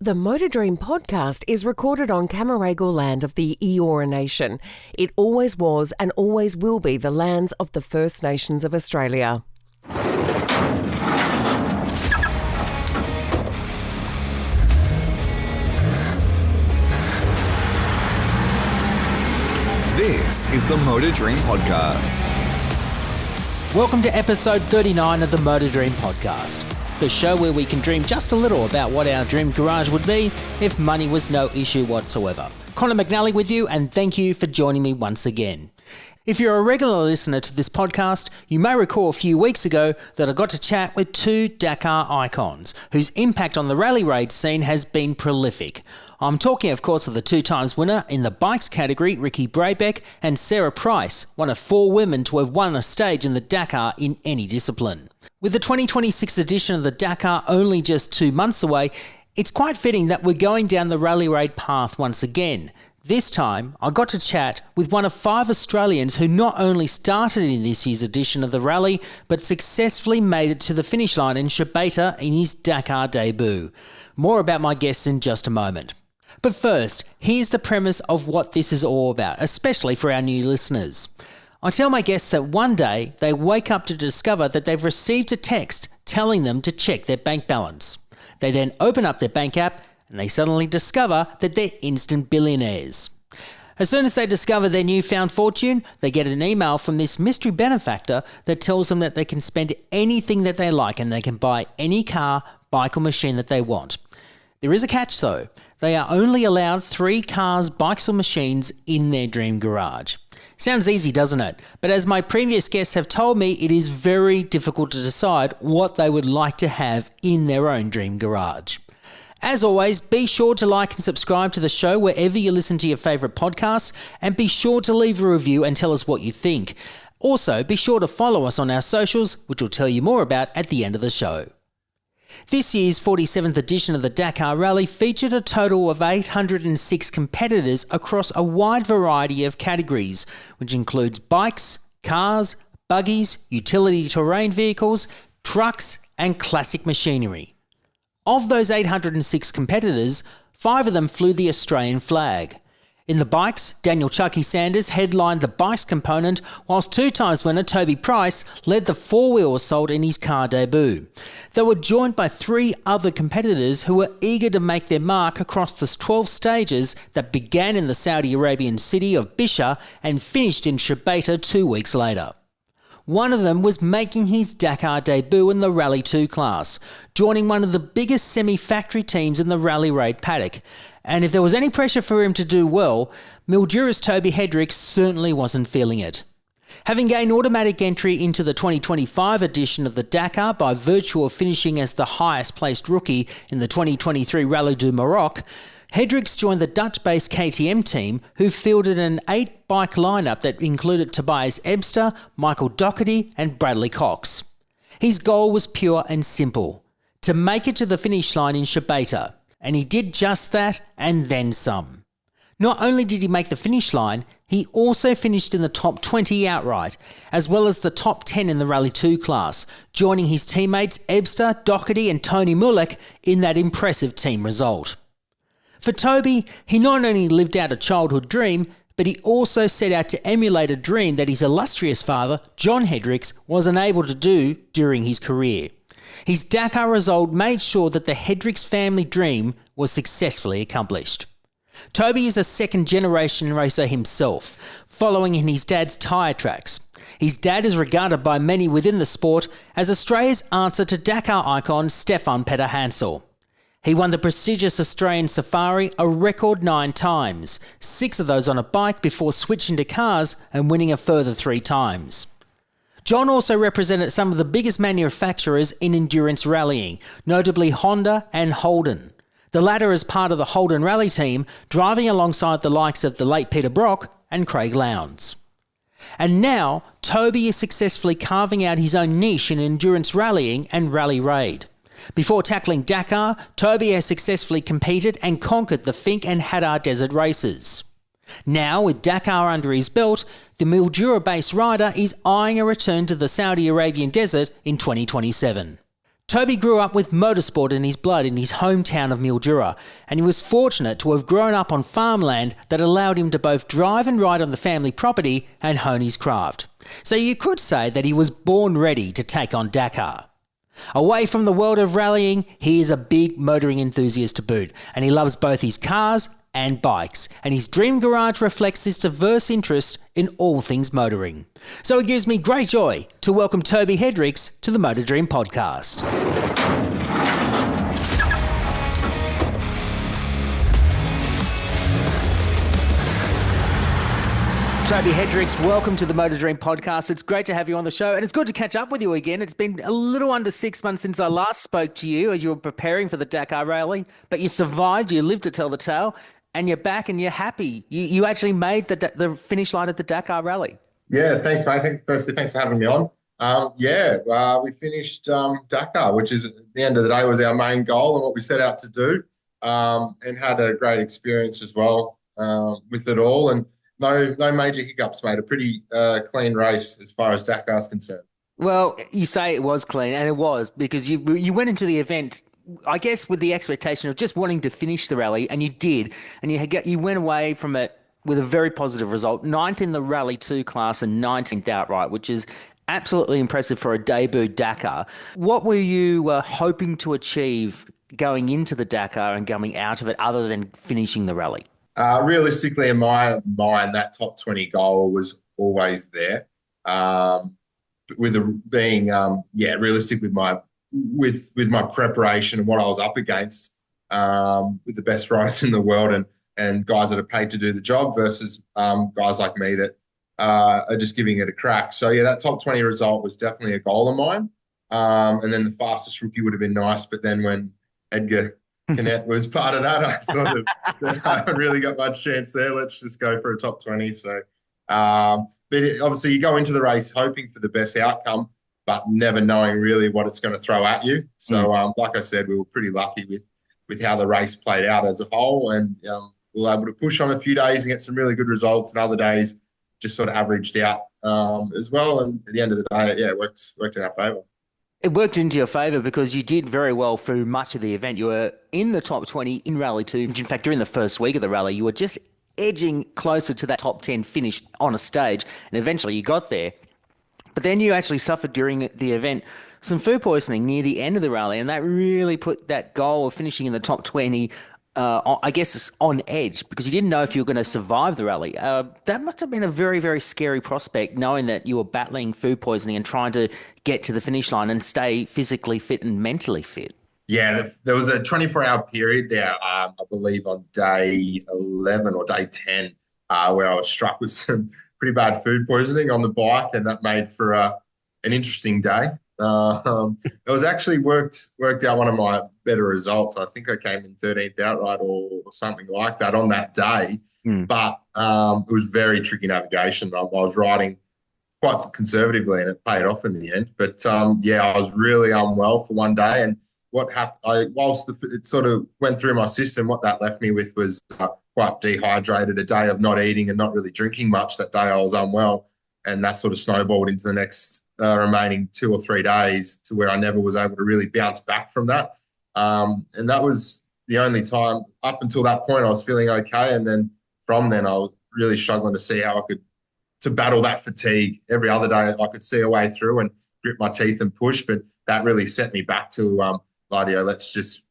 The Motor Dream podcast is recorded on Camaragal land of the Eora Nation. It always was and always will be the lands of the First Nations of Australia. This is the Motor Dream podcast. Welcome to episode 39 of the Motor Dream podcast, the show where we can dream just a little about what our dream garage would be if money was no issue whatsoever. Connor McNally with you, and thank you for joining me once again. If you're a regular listener to this podcast, you may recall a few weeks ago that I got to chat with two Dakar icons whose impact on the rally raid scene has been prolific. I'm talking, of course, of the two-times winner in the bikes category, Ricky Brabeck, and Sarah Price, one of four women to have won a stage in the Dakar in any discipline. With the 2026 edition of the Dakar only just 2 months away, it's quite fitting that we're going down the rally raid path once again. This time, I got to chat with one of 5 Australians who not only started in this year's edition of the rally, but successfully made it to the finish line in Shubaytah in his Dakar debut. More about my guests in just a moment. But first, here's the premise of what this is all about, especially for our new listeners. I tell my guests that one day they wake up to discover that they've received a text telling them to check their bank balance. They then open up their bank app and they suddenly discover that they're instant billionaires. As soon as they discover their newfound fortune, they get an email from this mystery benefactor that tells them that they can spend anything that they like and they can buy any car, bike or machine that they want. There is a catch though. They are only allowed 3 cars, bikes or machines in their dream garage. Sounds easy, doesn't it? But as my previous guests have told me, it is very difficult to decide what they would like to have in their own dream garage. As always, be sure to like and subscribe to the show wherever you listen to your favourite podcasts, and be sure to leave a review and tell us what you think. Also, be sure to follow us on our socials, which we'll tell you more about at the end of the show. This year's 47th edition of the Dakar Rally featured a total of 806 competitors across a wide variety of categories, which includes bikes, cars, buggies, utility terrain vehicles, trucks, and classic machinery. Of those 806 competitors, 5 of them flew the Australian flag. In the bikes, Daniel Chucky Sanders headlined the bikes component, whilst 2-times winner Toby Price led the 4-wheel assault in his car debut. They were joined by 3 other competitors who were eager to make their mark across the 12 stages that began in the Saudi Arabian city of Bisha and finished in Shubaytah 2 weeks later. One of them was making his Dakar debut in the Rally 2 class, joining one of the biggest semi-factory teams in the rally raid paddock. And if there was any pressure for him to do well, Mildura's Toby Hederics certainly wasn't feeling it. Having gained automatic entry into the 2025 edition of the Dakar by virtue of finishing as the highest placed rookie in the 2023 Rally du Maroc, Hederics joined the Dutch-based KTM team, who fielded an 8-bike lineup that included Tobias Ebster, Michael Doherty and Bradley Cox. His goal was pure and simple: to make it to the finish line in Shubaytah. And he did just that, and then some. Not only did he make the finish line, he also finished in the top 20 outright, as well as the top 10 in the Rally 2 class, joining his teammates Ebster, Doherty and Tony Mulek in that impressive team result. For Toby, he not only lived out a childhood dream, but he also set out to emulate a dream that his illustrious father, John Hederics, was unable to do during his career. His Dakar result made sure that the Hederics family dream was successfully accomplished. Toby is a second-generation racer himself, following in his dad's tyre tracks. His dad is regarded by many within the sport as Australia's answer to Dakar icon Stéphane Peterhansel. He won the prestigious Australian Safari a record 9 times, 6 of those on a bike before switching to cars and winning a further 3 times. John also represented some of the biggest manufacturers in endurance rallying, notably Honda and Holden. The latter as part of the Holden rally team, driving alongside the likes of the late Peter Brock and Craig Lowndes. And now, Toby is successfully carving out his own niche in endurance rallying and rally raid. Before tackling Dakar, Toby has successfully competed and conquered the Finke and Hattah desert races. Now, with Dakar under his belt, the Mildura-based rider is eyeing a return to the Saudi Arabian desert in 2027. Toby grew up with motorsport in his blood in his hometown of Mildura, and he was fortunate to have grown up on farmland that allowed him to both drive and ride on the family property and hone his craft. So you could say that he was born ready to take on Dakar. Away from the world of rallying, he is a big motoring enthusiast to boot, and he loves both his cars and bikes, and his dream garage reflects his diverse interest in all things motoring. So it gives me great joy to welcome Toby Hederics to the Motor Dream podcast. Toby Hederics, welcome to the Motor Dream podcast. It's great to have you on the show, and it's good to catch up with you again. It's been a little under 6 months since I last spoke to you as you were preparing for the Dakar Rally, but you survived, you lived to tell the tale, and you're back and you're happy. You actually made the finish line at the Dakar Rally. Yeah, thanks, mate. Firstly, thanks for having me on. We finished Dakar, which is at the end of the day was our main goal and what we set out to do, and had a great experience as well with it all. And no major hiccups, mate. A pretty clean race as far as Dakar's concerned. Well, you say it was clean, and it was, because you went into the event, I guess, with the expectation of just wanting to finish the rally, and you did, and you went away from it with a very positive result, 9th in the Rally 2 class and 19th outright, which is absolutely impressive for a debut Dakar. What were you hoping to achieve going into the Dakar and coming out of it other than finishing the rally? Realistically, in my mind, that top 20 goal was always there. Realistic with my preparation and what I was up against, with the best riders in the world and guys that are paid to do the job versus guys like me that are just giving it a crack. So yeah, that top 20 result was definitely a goal of mine. And then the fastest rookie would have been nice, but then when Edgar Canet was part of that, I sort of said, I haven't really got much chance there. Let's just go for a top 20. So, obviously you go into the race hoping for the best outcome, but never knowing really what it's going to throw at you. So, like I said, we were pretty lucky with how the race played out as a whole, and we were able to push on a few days and get some really good results, and other days just sort of averaged out as well. And at the end of the day, yeah, it worked in our favour. It worked into your favour because you did very well through much of the event. You were in the top 20 in Rally 2. In fact, during the first week of the rally, you were just edging closer to that top 10 finish on a stage, and eventually you got there. But then you actually suffered during the event some food poisoning near the end of the rally, and that really put that goal of finishing in the top 20 I guess, on edge, because you didn't know if you were going to survive the rally. That must have been a very, very scary prospect, knowing that you were battling food poisoning and trying to get to the finish line and stay physically fit and mentally fit. Yeah, there was a 24-hour period there, I believe, on day 11 or day 10, where I was struck with some pretty bad food poisoning on the bike, and that made for an interesting day. It was actually worked out one of my better results. I think I came in 13th outright or something like that on that day. But it was very tricky navigation. I was riding quite conservatively and it paid off in the end. But I was really unwell for one day. And what happened, whilst it sort of went through my system, what that left me with was quite dehydrated, a day of not eating and not really drinking much. That day I was unwell, and that sort of snowballed into the next remaining 2 or 3 days, to where I never was able to really bounce back from that. And that was the only time up until that point I was feeling okay. And then from then I was really struggling to see how I could to battle that fatigue. Every other day I could see a way through and grit my teeth and push, but that really set me back to, let's just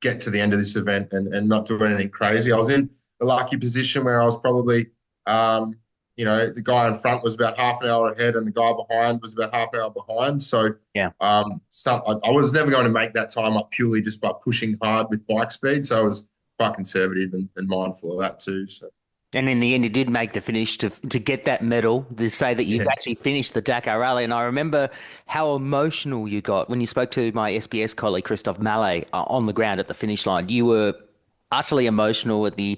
get to the end of this event and not do anything crazy. I was in a lucky position where I was probably the guy in front was about half an hour ahead and the guy behind was about half an hour behind. So I was never going to make that time up purely just by pushing hard with bike speed. So I was quite conservative and mindful of that too. So. And in the end, you did make the finish to get that medal, to say that you've actually finished the Dakar Rally. And I remember how emotional you got when you spoke to my SBS colleague, Christophe Mallet, on the ground at the finish line. You were utterly emotional at the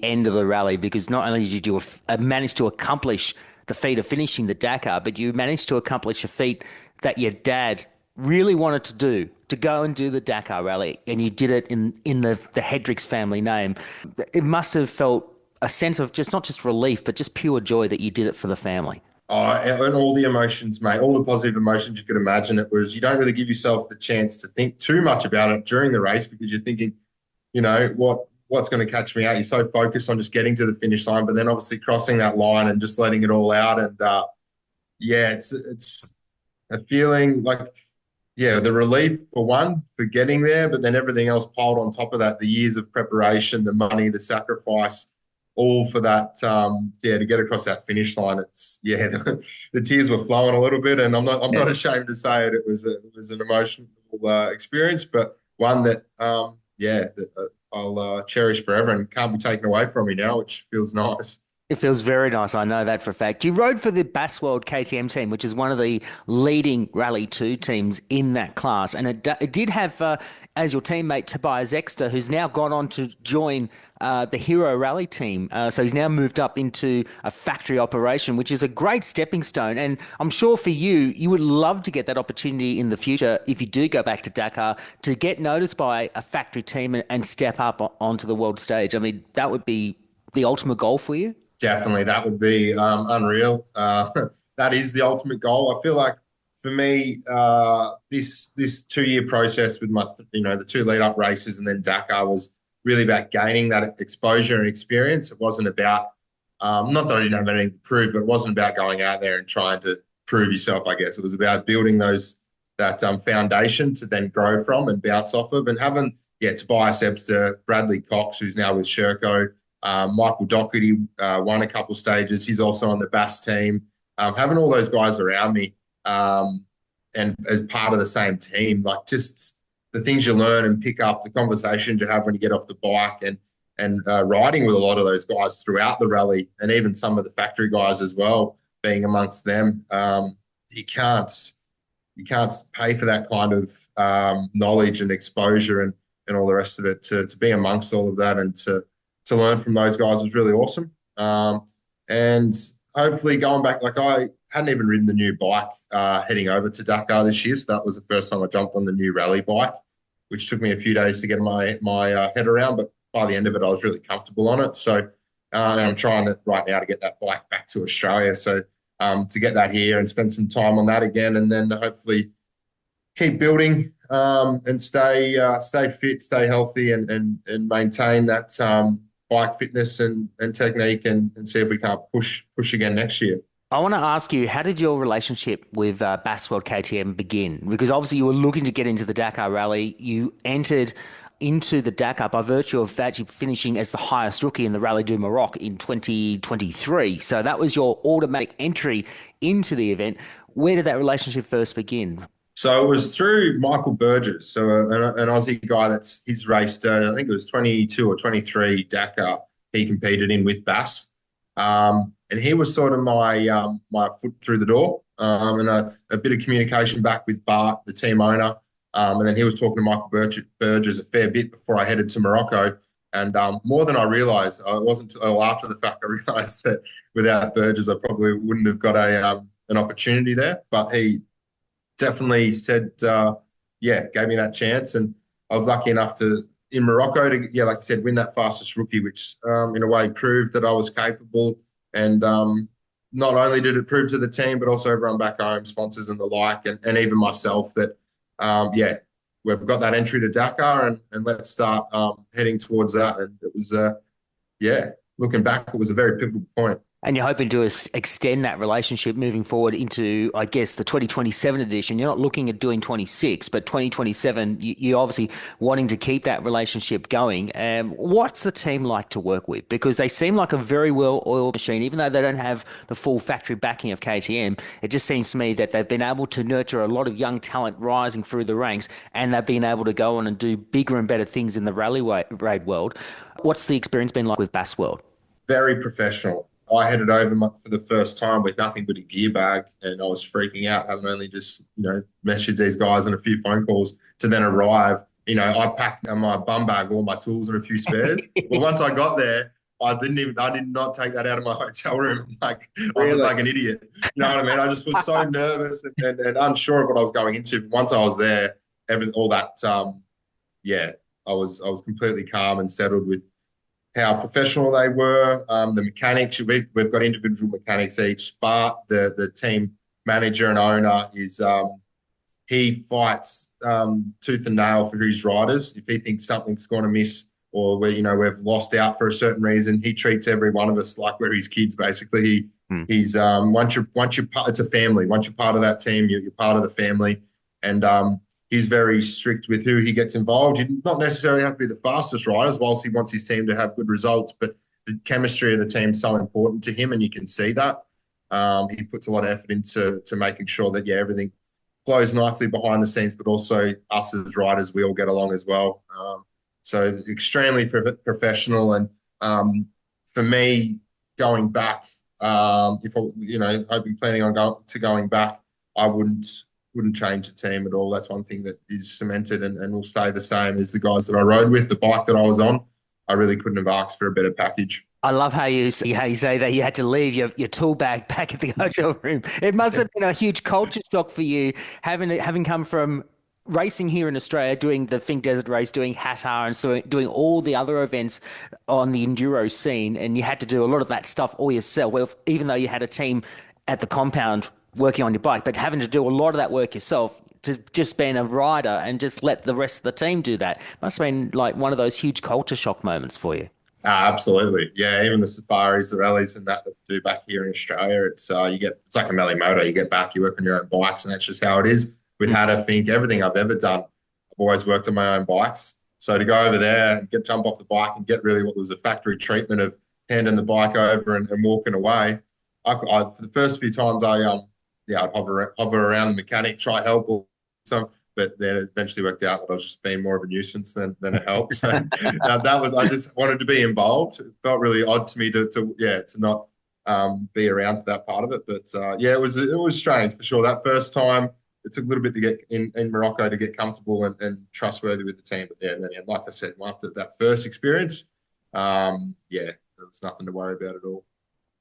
end of the rally, because not only did you manage to accomplish the feat of finishing the Dakar, but you managed to accomplish a feat that your dad really wanted to do, to go and do the Dakar Rally, and you did it in the Hederics family name. It must have felt a sense of not just relief, but just pure joy that you did it for the family. And all the emotions, mate, all the positive emotions you could imagine. It was, you don't really give yourself the chance to think too much about it during the race because you're thinking, what's going to catch me out? You're so focused on just getting to the finish line, but then obviously crossing that line and just letting it all out. And it's a feeling like, the relief for one, for getting there, but then everything else piled on top of that, the years of preparation, the money, the sacrifice, all for that, to get across that finish line. It's, the tears were flowing a little bit, and I'm not ashamed to say it. It was an emotional experience, but one that, I'll cherish forever and can't be taken away from me now, which feels nice. It feels very nice. I know that for a fact. You rode for the BAS World KTM team, which is one of the leading Rally 2 teams in that class. And it did have, as your teammate, Tobias Exter, who's now gone on to join the Hero Rally team. So he's now moved up into a factory operation, which is a great stepping stone. And I'm sure for you, you would love to get that opportunity in the future, if you do go back to Dakar, to get noticed by a factory team and step up onto the world stage. I mean, that would be the ultimate goal for you. Definitely, that would be unreal. That is the ultimate goal. I feel like for me, this 2-year process with my, the 2 lead-up races and then Dakar was really about gaining that exposure and experience. It wasn't about, not that I didn't have anything to prove, but it wasn't about going out there and trying to prove yourself, I guess. It was about building that foundation to then grow from and bounce off of, and having, Tobias Ebster, Bradley Cox, who's now with Sherco, Michael Doherty won a couple stages. He's also on the BAS team. Having all those guys around me and as part of the same team, like just the things you learn and pick up, the conversations you have when you get off the bike, and riding with a lot of those guys throughout the rally, and even some of the factory guys as well, being amongst them. You can't pay for that kind of knowledge and exposure and all the rest of it. To be amongst all of that and to learn from those guys was really awesome. And hopefully going back, like I hadn't even ridden the new bike heading over to Dakar this year. So that was the first time I jumped on the new rally bike, which took me a few days to get my head around. But by the end of it, I was really comfortable on it. So I'm trying right now to get that bike back to Australia. So to get that here and spend some time on that again, and then hopefully keep building and stay fit, stay healthy, and maintain that bike fitness and technique, and see if we can't push again next year. I want to ask you, how did your relationship with BAS World KTM begin? Because obviously you were looking to get into the Dakar Rally. You entered into the Dakar by virtue of actually finishing as the highest rookie in the Rally du Maroc in 2023. So that was your automatic entry into the event. Where did that relationship first begin? So it was through Michael Burgess, so an Aussie guy he's raced, I think it was 22 or 23 Dakar he competed in with BAS. And he was sort of my foot through the door, and a bit of communication back with Bart, the team owner. And then he was talking to Michael Burgess a fair bit before I headed to Morocco. And more than I realised, it wasn't until after the fact I realised that without Burgess I probably wouldn't have got an opportunity there. But he definitely said, gave me that chance. And I was lucky enough in Morocco to, like I said, win that fastest rookie, which in a way proved that I was capable. And not only did it prove to the team, but also everyone back home, sponsors and the like, and even myself that, we've got that entry to Dakar and let's start heading towards that. And it was, looking back, it was a very pivotal point. And you're hoping to extend that relationship moving forward into, I guess, the 2027 edition. You're not looking at doing 26, but 2027, you're obviously wanting to keep that relationship going. What's the team like to work with? Because they seem like a very well-oiled machine, even though they don't have the full factory backing of KTM. It just seems to me that they've been able to nurture a lot of young talent rising through the ranks, and they've been able to go on and do bigger and better things in the rally raid world. What's the experience been like with BAS World? Very professional. I headed over for the first time with nothing but a gear bag, and I was freaking out, having only just, messaged these guys and a few phone calls to then arrive. I packed in my bum bag all my tools and a few spares. Well, once I got there, I did not take that out of my hotel room. I looked like an idiot. You know what I mean? I just was so nervous and unsure of what I was going into. But once I was there, I was completely calm and settled with how professional they were, the mechanics. We've got individual mechanics each, but the team manager and owner is he fights tooth and nail for his riders. If he thinks something's going to miss or we've lost out for a certain reason, he treats every one of us like we're his kids. Basically, he's once you're it's a family. Once you're part of that team, you're part of the family, and he's very strict with who he gets involved. You not necessarily have to be the fastest riders, whilst he wants his team to have good results, but the chemistry of the team is so important to him, and you can see that. He puts a lot of effort into making sure that everything flows nicely behind the scenes, but also us as riders, we all get along as well. So extremely professional, and for me, going back, if I've been planning on going back, I wouldn't change the team at all. That's one thing that is cemented and will stay the same as the guys that I rode with. The bike that I was on, I really couldn't have asked for a better package. I love how you say that you had to leave your tool bag back at the hotel room. It must have been a huge culture shock for you, having come from racing here in Australia, doing the Finke Desert Race, doing Hattah, and so doing all the other events on the enduro scene, and you had to do a lot of that stuff all yourself. Well, even though you had a team at the compound working on your bike, but having to do a lot of that work yourself, to just being a rider and just let the rest of the team do that, must have been like one of those huge culture shock moments for you. Absolutely. Yeah, even the safaris, the rallies and that we do back here in Australia, it's it's like a melee moto. You get back, you work on your own bikes, and that's just how it is. With Hattah, Finke, everything I've ever done, I've always worked on my own bikes. So to go over there and jump off the bike and get really what was a factory treatment of handing the bike over and walking away, for the first few times I'd hover around the mechanic, try help or some. But then it eventually worked out that I was just being more of a nuisance than a help. So I just wanted to be involved. It felt really odd to me to not be around for that part of it. But it was strange for sure. That first time, it took a little bit to get in Morocco to get comfortable and trustworthy with the team. But and then like I said, after that first experience, there was nothing to worry about at all.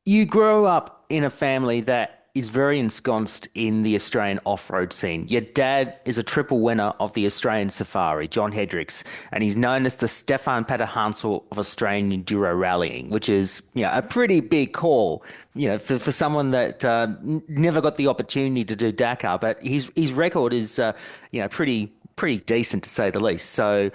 You grow up in a family that is very ensconced in the Australian off-road scene. Your dad is a triple winner of the Australian Safari, Toby Hederics, and he's known as the Stéphane Peterhansel of Australian enduro rallying, which is a pretty big call, for someone that never got the opportunity to do Dakar, but his record is pretty decent to say the least. So,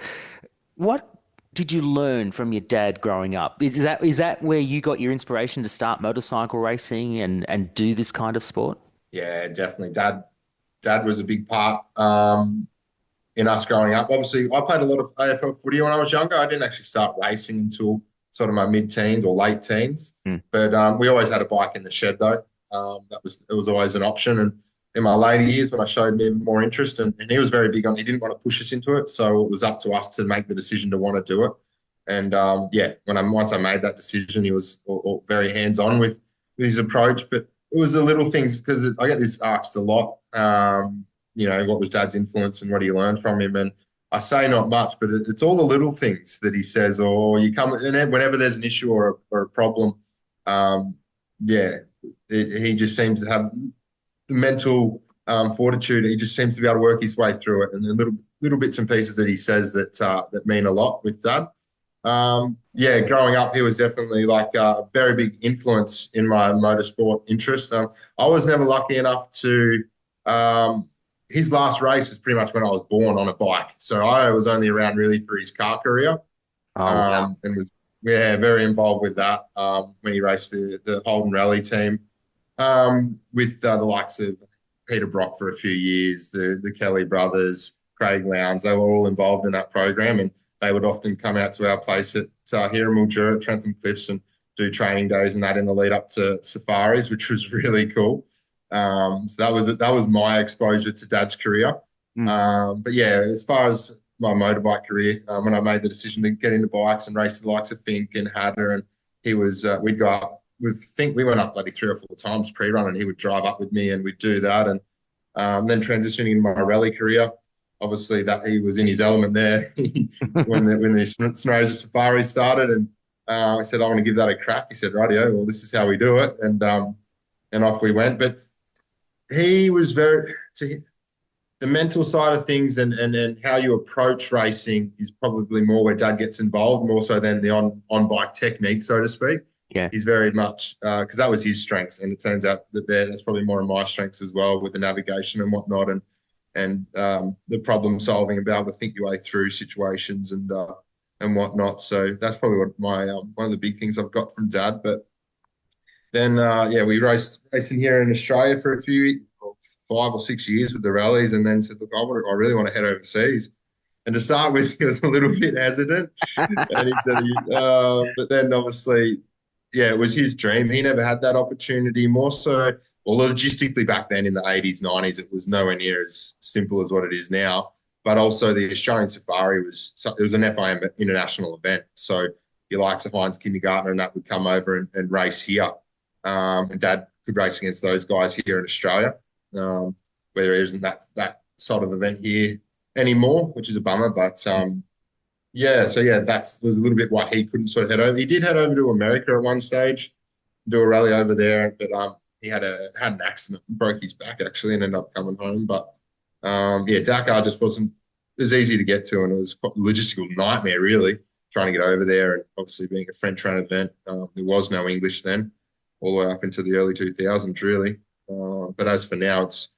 what did you learn from your dad growing up? Is that where you got your inspiration to start motorcycle racing and do this kind of sport? Yeah, definitely. Dad was a big part in us growing up. Obviously, I played a lot of AFL footy when I was younger. I didn't actually start racing until sort of my mid-teens or late teens. But we always had a bike in the shed though. It was always an option. And in my later years, when I showed him more interest, and he was very big on, he didn't want to push us into it, so it was up to us to make the decision to want to do it. And once I made that decision, he was very hands-on with his approach. But it was the little things, because I get this asked a lot. What was Dad's influence and what he learned from him? And I say not much, but it's all the little things that he says, or you come, and whenever there's an issue or a problem, he just seems to have the mental fortitude. He just seems to be able to work his way through it, and the little bits and pieces that he says that mean a lot with Dad. Growing up, he was definitely like a very big influence in my motorsport interest. I was never lucky enough to. His last race was pretty much when I was born on a bike, so I was only around really for his car career, and was very involved with that when he raced for the Holden Rally team. With the likes of Peter Brock for a few years, the Kelly brothers, Craig Lowndes, they were all involved in that program, and they would often come out to our place at here in Mildura, Trentham Cliffs, and do training days and that in the lead up to safaris, which was really cool. So that was my exposure to Dad's career. As far as my motorbike career, when I made the decision to get into bikes and race the likes of Finke and Hattah, and he was we'd go up. With Finke, we went up bloody 3 or 4 times pre-run, and he would drive up with me, and we'd do that. And then transitioning into my rally career, obviously that he was in his element there when the Snows of Safari started, and I said I want to give that a crack. He said, "Rightio, well this is how we do it," and off we went. But he was the mental side of things and how you approach racing is probably more where Dad gets involved, more so than the on bike technique, so to speak. Yeah. He's very much because that was his strengths, and it turns out that that's probably more of my strengths as well with the navigation and whatnot, and the problem solving and being able to think your way through situations and whatnot. So that's probably what my one of the big things I've got from Dad. But then we racing here in Australia for a few 5 or 6 years with the rallies, and then said, look, I really want to head overseas. And to start with, he was a little bit hesitant, and he said, but then obviously, yeah, it was his dream. He never had that opportunity. More so, well, logistically back then in the 80s, 90s, it was nowhere near as simple as what it is now. But also the Australian Safari was an FIM international event. So your likes of Heinz Kindergartner and that would come over and race here. And Dad could race against those guys here in Australia. Where there isn't that sort of event here anymore, which is a bummer. But that was a little bit why he couldn't sort of head over. He did head over to America at one stage, do a rally over there, but he had an accident, broke his back actually, and ended up coming home. But Dakar just wasn't as easy to get to, and it was quite a logistical nightmare really trying to get over there. And obviously being a French-run event, there was no English then, all the way up into the early 2000s really. But as for now, it's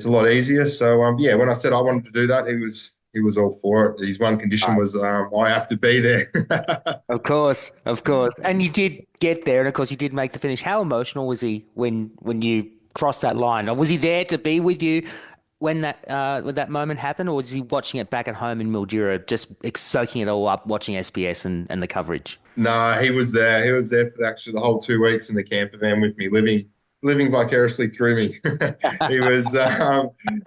a lot easier. So when I said I wanted to do that, he was all for it. His one condition was I have to be there. Of course. And you did get there, and of course you did make the finish. How emotional was he when you crossed that line? Or was he there to be with you when that moment happened, or was he watching it back at home in Mildura, just soaking it all up, watching SBS and the coverage? No, he was there. He was there for actually the whole 2 weeks in the camper van with me, living vicariously through me. He was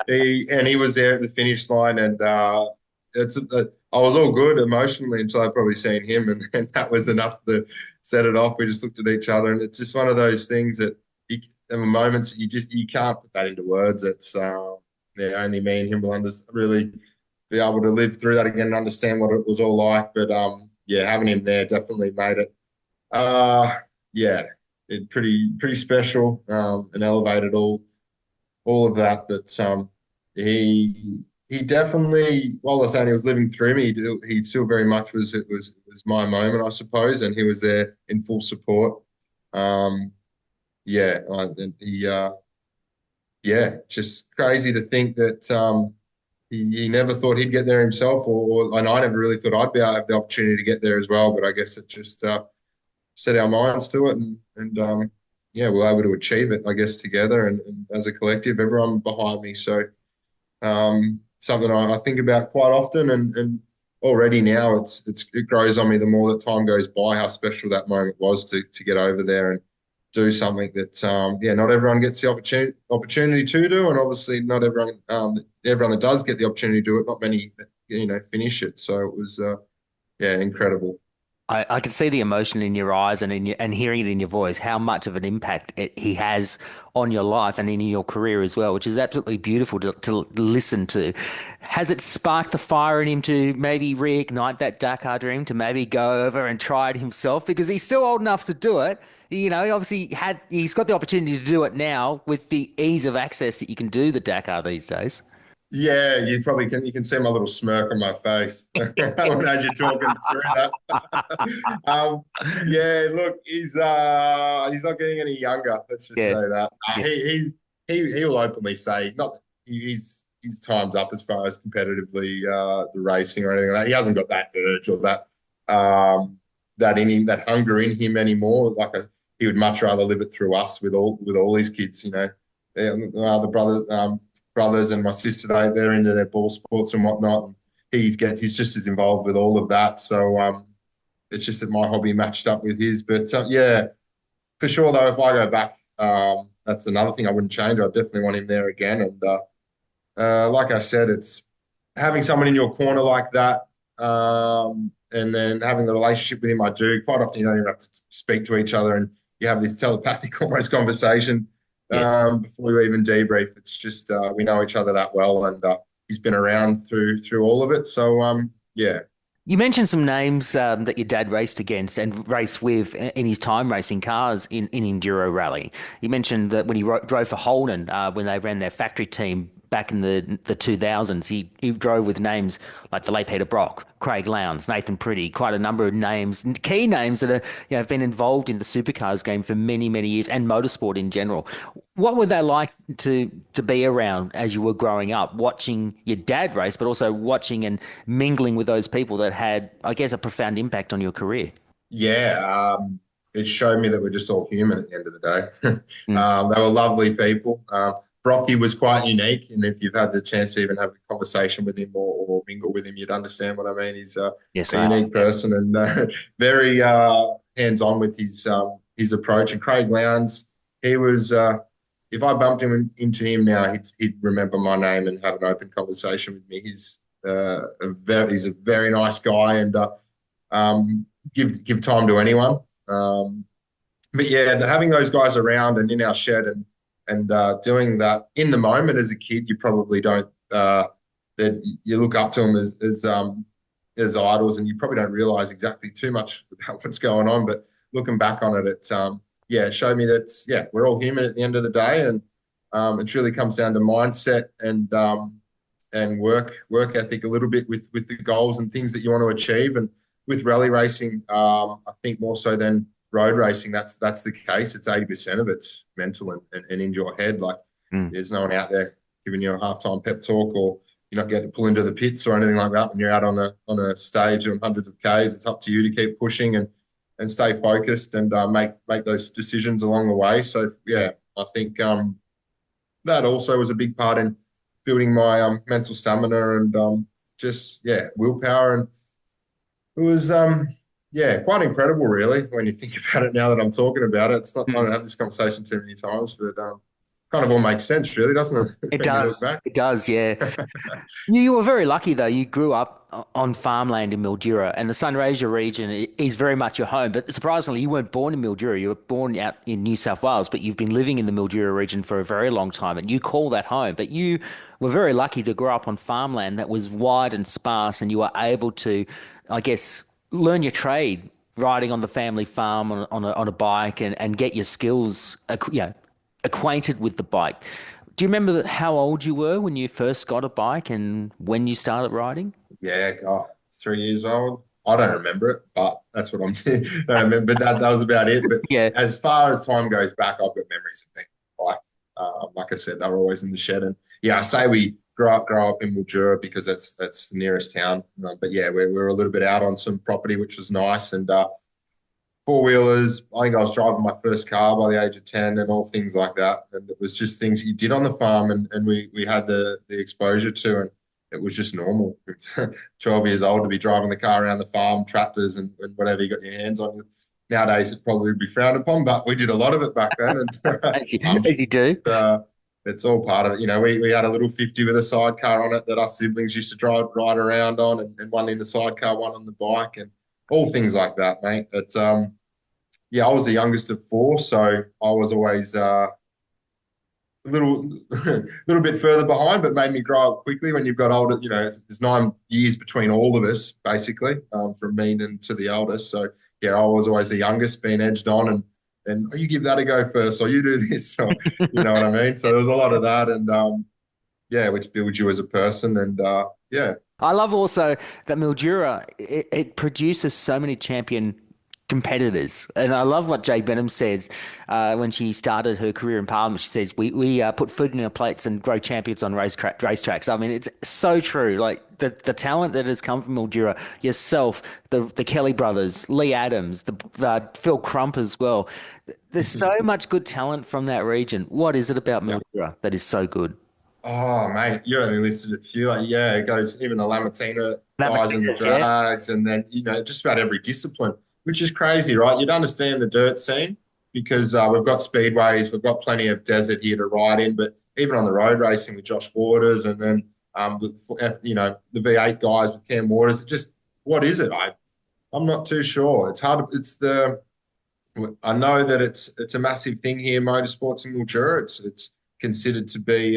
he was there at the finish line, and I was all good emotionally until I probably seen him, and that was enough to set it off. We just looked at each other, and it's just one of those things that there were moments that you can't put that into words. It's only me and him will really be able to live through that again and understand what it was all like. But having him there definitely made it. Pretty special and elevated all of that. But he definitely, while I was saying he was living through me, he still very much was my moment, I suppose, and he was there in full support. Just crazy to think that he never thought he'd get there himself, and I never really thought I'd be able to have the opportunity to get there as well. But I guess it just set our minds to it, and we're able to achieve it, I guess, together and as a collective, everyone behind me. So something I think about quite often, and already now it grows on me the more that time goes by, how special that moment was to get over there and do something that not everyone gets the opportunity to do, and obviously not everyone that does get the opportunity to do it, not many finish it. So it was incredible. I can see the emotion in your eyes and hearing it in your voice, how much of an impact he has on your life and in your career as well, which is absolutely beautiful to listen to. Has it sparked the fire in him to maybe reignite that Dakar dream, to maybe go over and try it himself? Because he's still old enough to do it. He's got the opportunity to do it now with the ease of access that you can do the Dakar these days. Yeah, you can see my little smirk on my face as you're talking through that. Look, he's not getting any younger. Let's just say that. He will openly say not that his time's up as far as competitively the racing or anything like that. He hasn't got that urge or that in him, that hunger in him anymore. He would much rather live it through us with all his kids. The brothers and my sister, they're into their ball sports and whatnot. And he's just as involved with all of that. So it's just that my hobby matched up with his. But for sure though, if I go back, that's another thing I wouldn't change. I definitely want him there again. And like I said, it's having someone in your corner like that, and then having the relationship with him. I do quite often. You don't even have to speak to each other, and you have this telepathic almost conversation. Before we even debrief. It's just we know each other that well, and he's been around through all of it. So You mentioned some names that your dad raced against and raced with in his time racing cars in Enduro Rally. You mentioned that when he drove for Holden, when they ran their factory team back in the 2000s, he drove with names like the late Peter Brock, Craig Lowndes, Nathan Pretty, quite a number of names, key names that are, have been involved in the supercars game for many, many years and motorsport in general. What were they like to be around as you were growing up, watching your dad race, but also watching and mingling with those people that had, I guess, a profound impact on your career? Yeah, it showed me that we're just all human at the end of the day. Mm. They were lovely people. Brocky was quite unique, and if you've had the chance to even have a conversation with him or mingle with him, you'd understand what I mean. He's Yes, a I have. unique person and very hands-on with his approach. And Craig Lowndes, he was. If I bumped into him now, he'd remember my name and have an open conversation with me. He's he's a very nice guy and give time to anyone. But yeah, having those guys around and in our shed and doing that in the moment as a kid, you probably don't that you look up to them as idols, and you probably don't realize exactly too much about what's going on. But looking back on it, it showed me that we're all human at the end of the day, and it really comes down to mindset and work ethic a little bit with the goals and things that you want to achieve. And with rally racing, I think more so than road racing, that's the case. It's 80% of it's mental and in your head. Like there's no one out there giving you a halftime pep talk, or you're not getting to pull into the pits or anything like that when you're out on a stage on hundreds of Ks. It's up to you to keep pushing and stay focused and make those decisions along the way. So yeah, I think that also was a big part in building my mental stamina and willpower. And it was quite incredible really when you think about it now that I'm talking about it. It's not I don't have this conversation too many times, but kind of all makes sense really, doesn't it? It When you look does. back. It does, yeah. You were very lucky, though. You grew up on farmland in Mildura, and the Sunraysia region is very much your home. But surprisingly, you weren't born in Mildura. You were born out in New South Wales, but you've been living in the Mildura region for a very long time, and you call that home. But you were very lucky to grow up on farmland that was wide and sparse, and you were able to, I guess, learn your trade riding on the family farm on a bike and get your skills, acquainted with the bike. Do you remember how old you were when you first got a bike and when you started riding? Yeah, 3 years old. I don't remember it, but that's what I'm don't remember. But that was about it. But Yeah. as far as time goes back, I've got memories of being on a bike. Like I said, they were always in the shed. And yeah, I say we grow up in Mildura because that's the nearest town. But yeah, we were a little bit out on some property, which was nice. And four-wheelers. I think I was driving my first car by the age of 10 and all things like that. And it was just things you did on the farm and we had the exposure to, and it was just normal. 12 years old to be driving the car around the farm, tractors and whatever you got your hands on. Nowadays, it'd probably be frowned upon, but we did a lot of it back then. And As you do. it's all part of it. You know, we had a little 50 with a sidecar on it that our siblings used to ride around on, and one in the sidecar, one on the bike, and all things like that, mate. But I was the youngest of four, so I was always a little bit further behind, but made me grow up quickly. When you've got older, you know, there's 9 years between all of us, basically, from me to the eldest. So yeah, I was always the youngest, being edged on, and you give that a go first, or you do this, or you know what I mean. So there was a lot of that, and which builds you as a person, and I love also that Mildura, it produces so many champion competitors. And I love what Jay Benham says when she started her career in Parliament. She says, we put food in our plates and grow champions on racetracks. I mean, it's so true. Like the talent that has come from Mildura, yourself, the Kelly brothers, Lee Adams, the Phil Crump as well. There's so much good talent from that region. What is it about Mildura that is so good? Oh, mate, you only listed a few. Like, yeah, it goes even the Lamatina guys and the drags, and then, you know, just about every discipline, which is crazy, right? You'd understand the dirt scene because we've got speedways, we've got plenty of desert here to ride in, but even on the road racing with Josh Waters and then, the V8 guys with Cam Waters, what is it? I'm not too sure. It's hard. I know that it's a massive thing here, motorsports in Mildura. It's considered to be,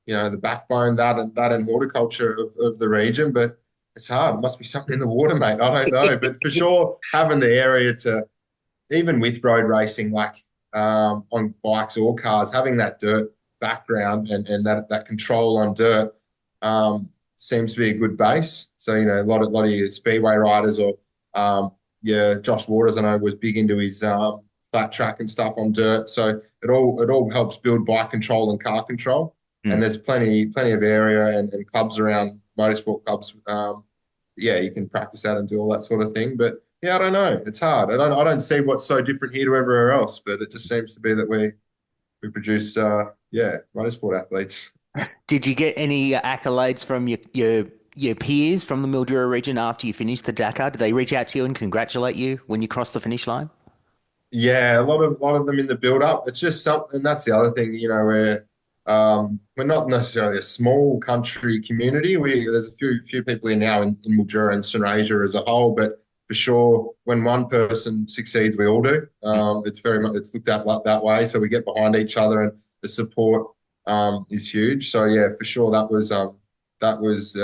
the backbone, that and horticulture of the region. But It's hard. It must be something in the water, mate. I don't know, but for sure, having the area to, even with road racing, like on bikes or cars, having that dirt background and that control on dirt seems to be a good base. So, a lot of your speedway riders or Josh Waters, I know, was big into his flat track and stuff on dirt. So it all helps build bike control and car control. And there's plenty of area and clubs around, motorsport clubs. You can practice that and do all that sort of thing. But yeah, I don't know. It's hard. I don't see what's so different here to everywhere else. But it just seems to be that we produce motorsport athletes. Did you get any accolades from your peers from the Mildura region after you finished the Dakar? Did they reach out to you and congratulate you when you crossed the finish line? Yeah, a lot of them in the build up. It's just something. And that's the other thing, where we're not necessarily a small country community. There's a few people here now in Mildura and Sunraysia as a whole, but for sure, when one person succeeds, we all do. It's very much looked at like that way. So we get behind each other, and the support is huge. So yeah, for sure, that was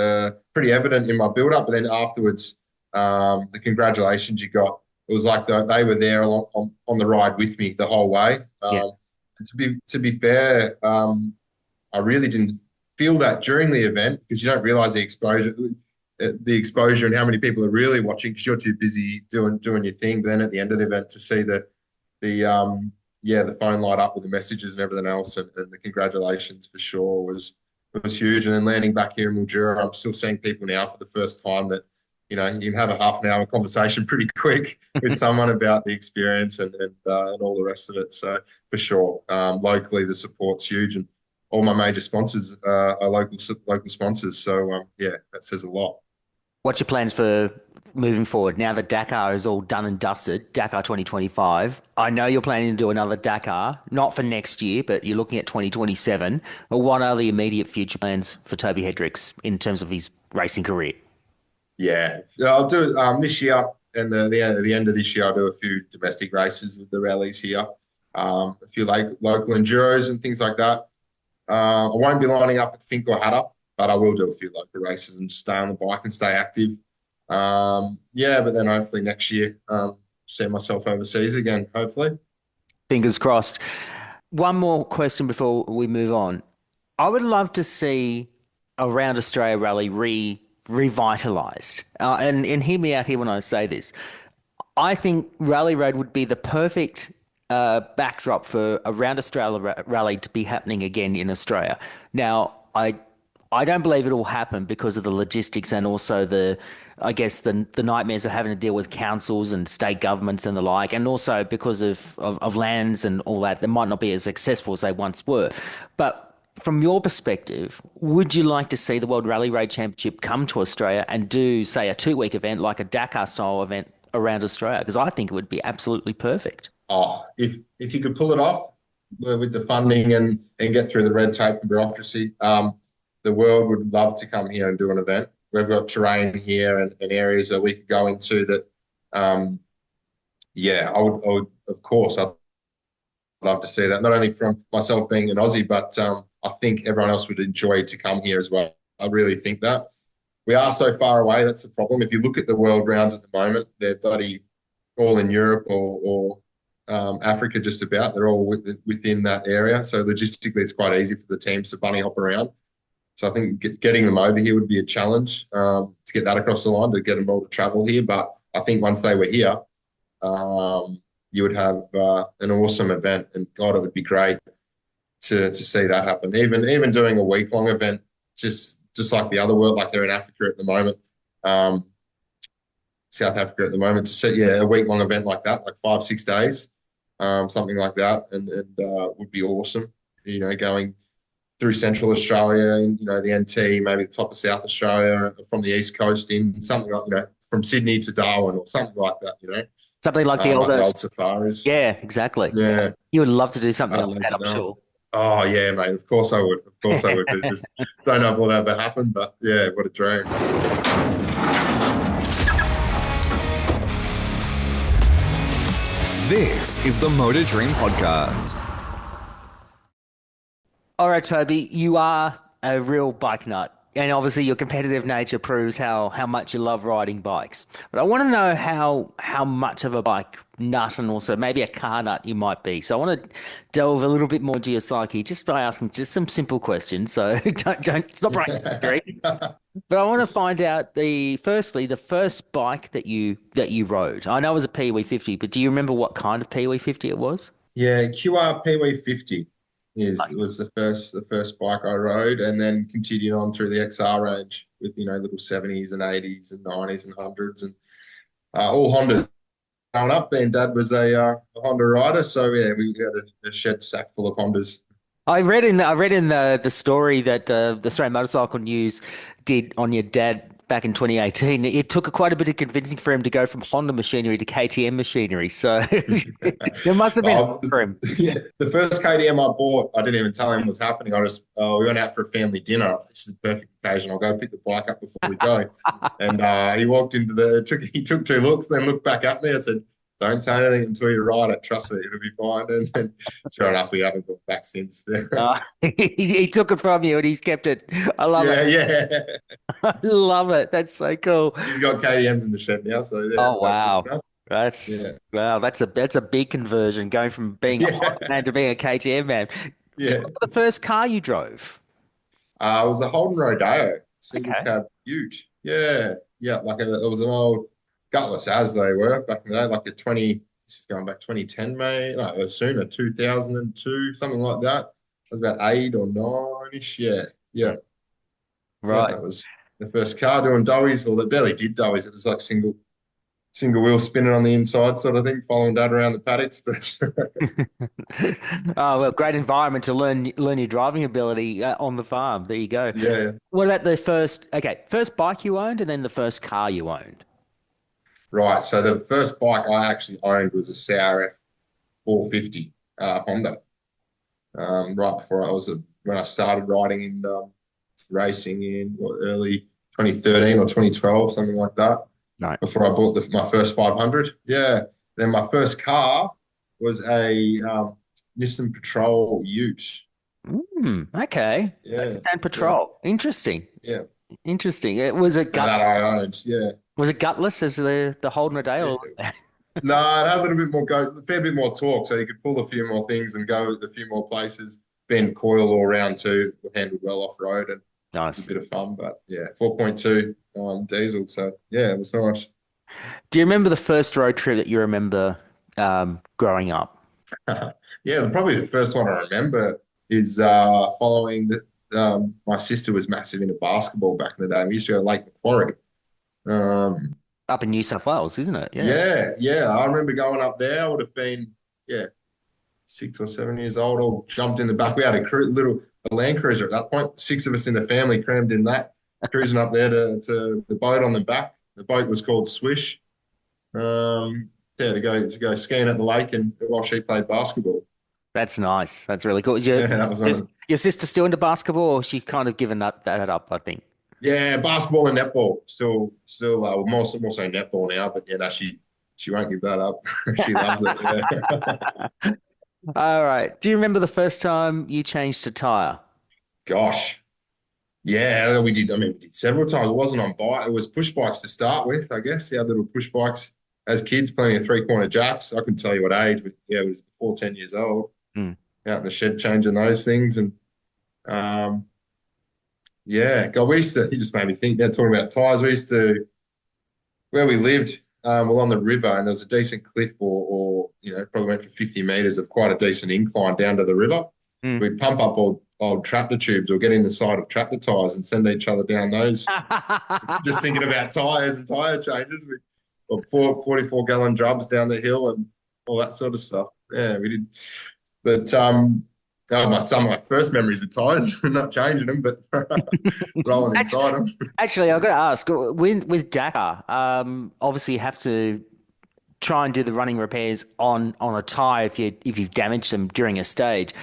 pretty evident in my build up. But then afterwards, the congratulations you got, it was like they were there on the ride with me the whole way. To be fair, I really didn't feel that during the event because you don't realize the exposure and how many people are really watching because you're too busy doing your thing. But then at the end of the event, to see the phone light up with the messages and everything else, and the congratulations for sure was huge. And then landing back here in Mildura, I'm still seeing people now for the first time that you can have a half an hour conversation pretty quick with someone about the experience and all the rest of it. So for sure, locally the support's huge, and all my major sponsors are local sponsors. So that says a lot. What's your plans for moving forward now that Dakar is all done and dusted? Dakar 2025. I know you're planning to do another Dakar, not for next year, but you're looking at 2027. But what are the immediate future plans for Toby Hederics in terms of his racing career? Yeah, I'll do this year, and the end of this year, I'll do a few domestic races with the rallies here, a few local enduros and things like that. I won't be lining up at Finke or Hattah, but I will do a few local races and stay on the bike and stay active. But then hopefully next year, see myself overseas again, hopefully. Fingers crossed. One more question before we move on. I would love to see a Round Australia Rally revitalised. And hear me out here when I say this. I think Rally Road would be the perfect backdrop for a Round Australia Rally to be happening again in Australia. Now, I don't believe it will happen because of the logistics and also the nightmares of having to deal with councils and state governments and the like, and also because of lands and all that might not be as successful as they once were. But from your perspective, would you like to see the World Rally Road Championship come to Australia and do, say, a 2-week event like a Dakar-style event around Australia? Because I think it would be absolutely perfect. Oh, if you could pull it off with the funding and get through the red tape and bureaucracy, the world would love to come here and do an event. We've got terrain here and areas that we could go into that, I would, of course, I'd love to see that, not only from myself being an Aussie, but I think everyone else would enjoy to come here as well. I really think that. We are so far away, that's the problem. If you look at the world rounds at the moment, they're bloody all in Europe or Africa just about. They're all within that area. So logistically, it's quite easy for the teams to bunny hop around. So I think getting them over here would be a challenge to get that across the line, to get them all to travel here. But I think once they were here, you would have an awesome event. And God, it would be great to see that happen. Even doing a week-long event, just like the other world, like they're in Africa at the moment, South Africa at the moment, to see a week-long event like that, like 5-6 days, something like that, and would be awesome. Going through Central Australia and, the NT, maybe the top of South Australia, from the East Coast in something like, from Sydney to Darwin or something like that, Something like the old safaris. Yeah, exactly. Yeah. You would love to do something like that, I'm sure. Oh, yeah, mate. Of course I would. Of course I would. Just don't know if it'll ever happen, but yeah, what a dream. This is the Motor Dream Podcast. All right, Toby, you are a real bike nut. And obviously your competitive nature proves how much you love riding bikes. But I want to know how much of a bike nut and also maybe a car nut you might be. So I want to delve a little bit more into your psyche just by asking just some simple questions. So don't stop right. But I want to find out firstly the first bike that you rode. I know it was a PW50, but do you remember what kind of PW50 it was? Yeah, QR PW50 was the first bike I rode, and then continued on through the XR range with little 70s and 80s and 90s and hundreds and all Honda. Growing up, and Dad was a Honda rider, so yeah, we had a shed sack full of Hondas. I read in the story that the Australian Motorcycle News did on your dad back in 2018. It took quite a bit of convincing for him to go from Honda machinery to KTM machinery. So there must have been for him. Yeah, the first KTM I bought, I didn't even tell him was happening. We went out for a family dinner. This is the perfect occasion. I'll go pick the bike up before we go. And he walked he took two looks, then looked back at me. I said, "Don't say anything until you ride it. Trust me, it'll be fine." And then, sure enough, we haven't gone back since. He took it from you and he's kept it. I love it. Yeah. I love it. That's so cool. He's got KTMs in the shed now, so yeah. Oh wow. Yeah. Wow, that's a big conversion going from being a Honda man to being a KTM man. Do you remember the first car you drove? It was a Holden Rodeo, single cab Ute. Yeah. It was an old gutless as they were back in the day, like a 20. This is going back 2010, maybe. No, sooner, 2002, something like that. It was about 8 or 9-ish. Yeah. Right. Yeah, that was the first car doing doughies. Well, they barely did doughies. It was like single wheel spinning on the inside sort of thing, following Dad around the paddocks. But Oh, well, great environment to learn your driving ability on the farm. There you go. yeah. What about the first bike you owned and then the first car you owned? Right. So the first bike I actually owned was a CRF 450 Honda. Right before when I started riding in racing in early 2013 or 2012, something like that. Right. Before I bought my first 500. Yeah. Then my first car was a Nissan Patrol Ute. Okay. Yeah. And Patrol. Yeah. Interesting. Yeah. Interesting. It was a That I owned. Yeah. Was it gutless as the Holden Rodeo? Yeah. No, it had a little bit more a fair bit more torque, so you could pull a few more things and go a few more places. Bend coil all around too, handled well off road, and nice. A bit of fun. But yeah, 4.2 diesel. So yeah, it was nice. Do you remember the first road trip that you remember growing up? Yeah, probably the first one I remember is following my sister was massive into basketball back in the day. We used to go to Lake Macquarie. Up in New South Wales, isn't it? Yeah. I remember going up there. I would have been 6 or 7 years old. All jumped in the back. We had a Land Cruiser at that point. 6 of us in the family crammed in that, cruising up there to the boat on the back. The boat was called Swish. To go skiing at the lake and while she played basketball. That's nice. That's really cool. That was your sister still into basketball, or she kind of given that up? I think. Yeah, basketball and netball still more so netball now, but she won't give that up. She loves it. Yeah. All right. Do you remember the first time you changed a tire? Gosh, yeah, we did. I mean, we did several times. It wasn't on bike. It was push bikes to start with, I guess. Yeah, little push bikes as kids, plenty of 3-corner jacks. I couldn't tell you what age, but yeah, it was before 10 years old. Out in the shed changing those things, and yeah, God, you just made me think now talking about tyres. We used to, where we lived, on the river, and there was a decent cliff or probably went for 50 metres of quite a decent incline down to the river. We'd pump up old tractor tubes or get in the side of tractor tyres and send each other down those. Just thinking about tyres and tyre changes. Or 44-gallon drums down the hill and all that sort of stuff. Yeah, we did. But some of my first memories with tyres, not changing them, but rolling inside them. Actually, I've got to ask, with Dakar, obviously you have to try and do the running repairs on a tyre if you've damaged them during a stage.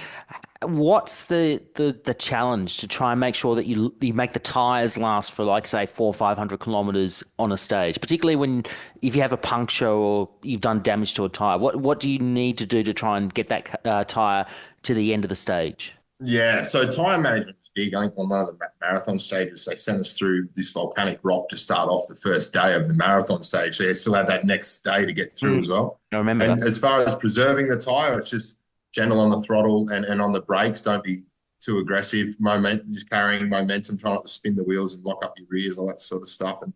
What's the challenge to try and make sure that you make the tyres last for, like, say, 400 or 500 kilometers on a stage, particularly if you have a puncture or you've done damage to a tyre? What do you need to do to try and get that tyre to the end of the stage? Yeah, so tyre management is it's big. I think on one of the marathon stages, they sent us through this volcanic rock to start off the first day of the marathon stage. So you still have that next day to get through as well. I remember And that. as far as preserving the tyre, it's just gentle on the throttle and on the brakes. Don't be too aggressive. Just carrying momentum, trying not to spin the wheels and lock up your rears, all that sort of stuff, and